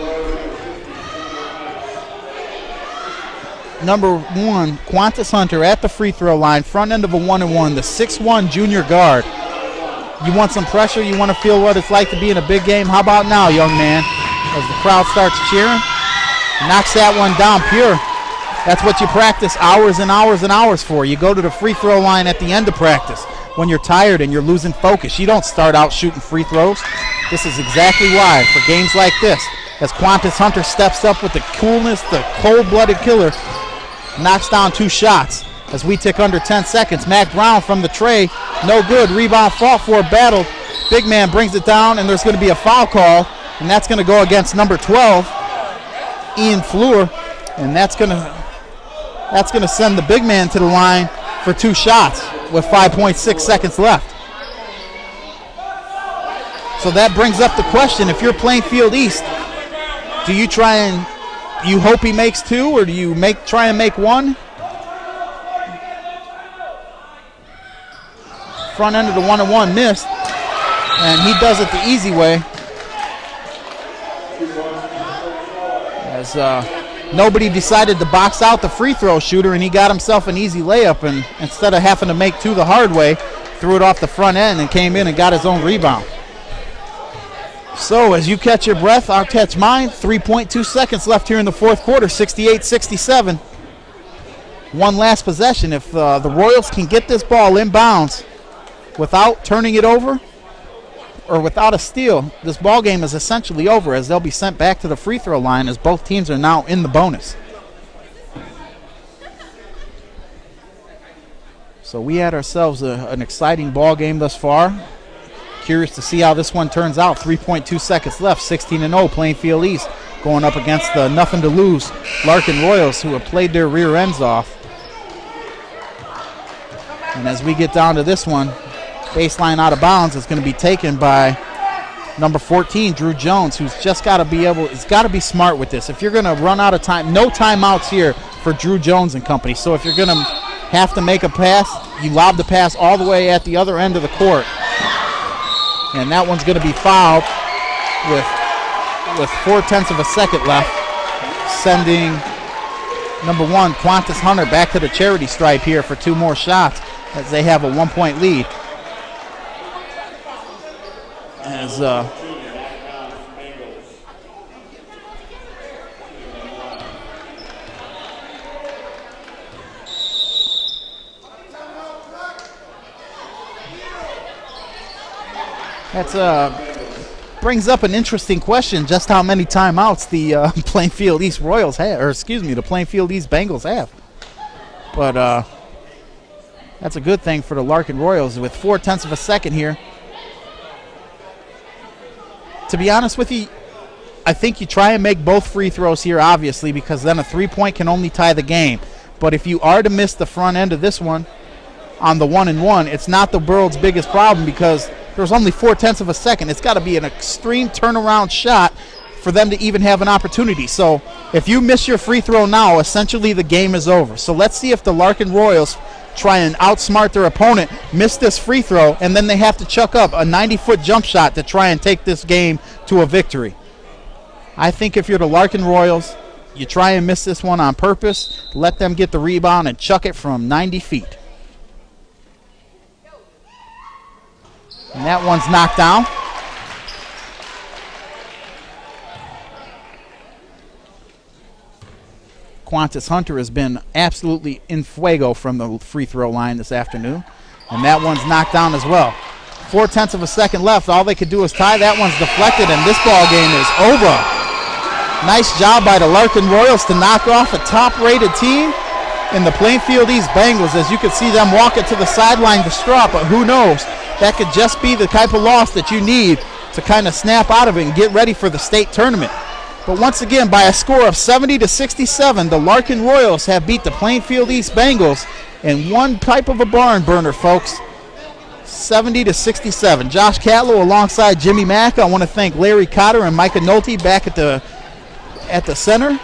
Number 1, Quantus Hunter at the free throw line, front end of a 1-and-1, the 6'1" junior guard. You want some pressure? You want to feel what it's like to be in a big game? How about now, young man? As the crowd starts cheering, knocks that one down pure. That's what you practice hours and hours and hours for. You go to the free throw line at the end of practice when you're tired and you're losing focus. You don't start out shooting free throws. This is exactly why, for games like this, as Quantus Hunter steps up with the coolness, the cold-blooded killer, knocks down 2 shots. As we tick under 10 seconds, Mac Brown from the tray, no good. Rebound fought for, battled. Big man brings it down, and there's going to be a foul call, and that's going to go against number 12, Ian Fleur, and that's going to send the big man to the line for 2 shots with 5.6 seconds left. So that brings up the question: if you're Plainfield East, do you try and you hope he makes 2, or do you try and make 1? Front end of the 1-and-1 missed, and he does it the easy way. As nobody decided to box out the free throw shooter, and he got himself an easy layup, and instead of having to make 2 the hard way, threw it off the front end and came in and got his own rebound. So as you catch your breath, I'll catch mine. 3.2 seconds left here in the fourth quarter, 68-67. One last possession. If the Royals can get this ball inbounds without turning it over or without a steal, this ball game is essentially over, as they'll be sent back to the free throw line as both teams are now in the bonus. So we had ourselves an exciting ball game thus far. Curious to see how this one turns out. 3.2 seconds left, 16-0 Plainfield East going up against the nothing to lose Larkin Royals, who have played their rear ends off. And as we get down to this one, baseline out of bounds is going to be taken by number 14, Drew Jones, who's just got to he's got to be smart with this. If you're going to run out of time, no timeouts here for Drew Jones and company. So if you're going to have to make a pass, you lob the pass all the way at the other end of the court. And that one's going to be fouled with 0.4 of a second left, sending number 1, Quantus Hunter, back to the charity stripe here for 2 more shots as they have a 1-point lead. As brings up an interesting question, just how many timeouts the Plainfield East Royals have, or excuse me, the Plainfield East Bengals have. But that's a good thing for the Larkin Royals with 0.4 of a second here. to be honest with you, I think you try and make both free throws here, obviously, because then a three-point can only tie the game. But if you are to miss the front end of this one on the 1-and-1, it's not the world's biggest problem because there's only 0.4 of a second. It's got to be an extreme turnaround shot for them to even have an opportunity. So if you miss your free throw now, essentially the game is over. So let's see if the Larkin Royals try and outsmart their opponent, miss this free throw, and then they have to chuck up a 90-foot jump shot to try and take this game to a victory. I think if you're the Larkin Royals, you try and miss this one on purpose, let them get the rebound and chuck it from 90 feet. And that one's knocked down. Qantas Hunter has been absolutely in fuego from the free throw line this afternoon. And that one's knocked down as well. 0.4 of a second left. All they could do is tie. That one's deflected, and this ball game is over. Nice job by the Larkin Royals to knock off a top-rated team in the Plainfield East Bengals. As you can see them walking to the sideline distraught, but who knows? That could just be the type of loss that you need to kind of snap out of it and get ready for the state tournament. But once again, by a score of 70-67, the Larkin Royals have beat the Plainfield East Bengals in one type of a barn burner, folks. 70-67. Josh Catlow alongside Jimmy Mack. I want to thank Larry Cotter and Micah Nolte back at the center.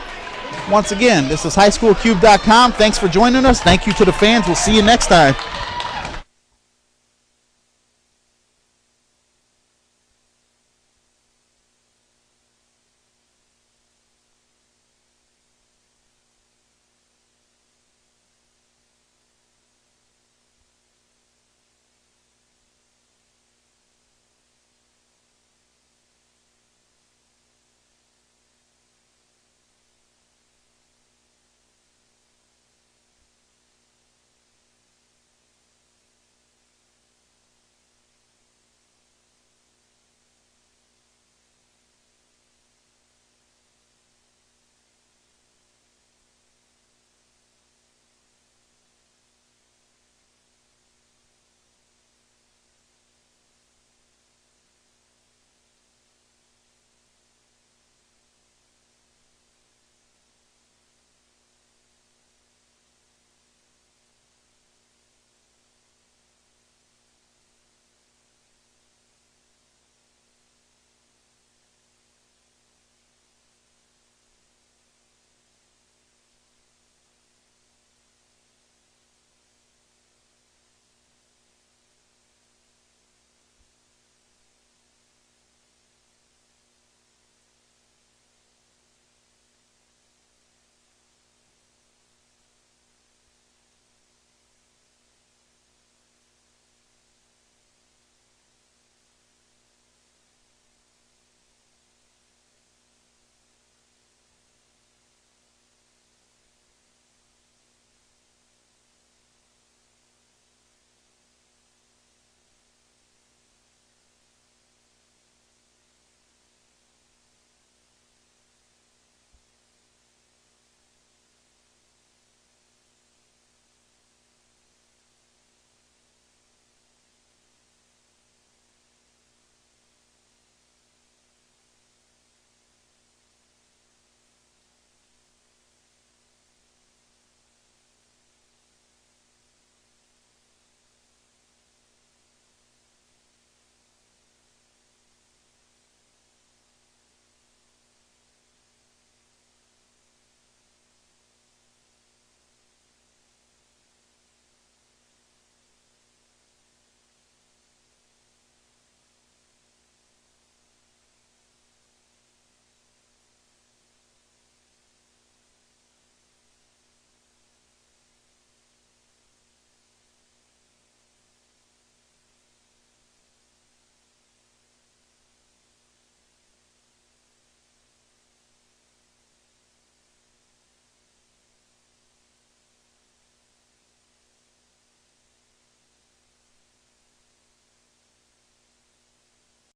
Once again, this is highschoolcube.com. Thanks for joining us. Thank you to the fans. We'll see you next time.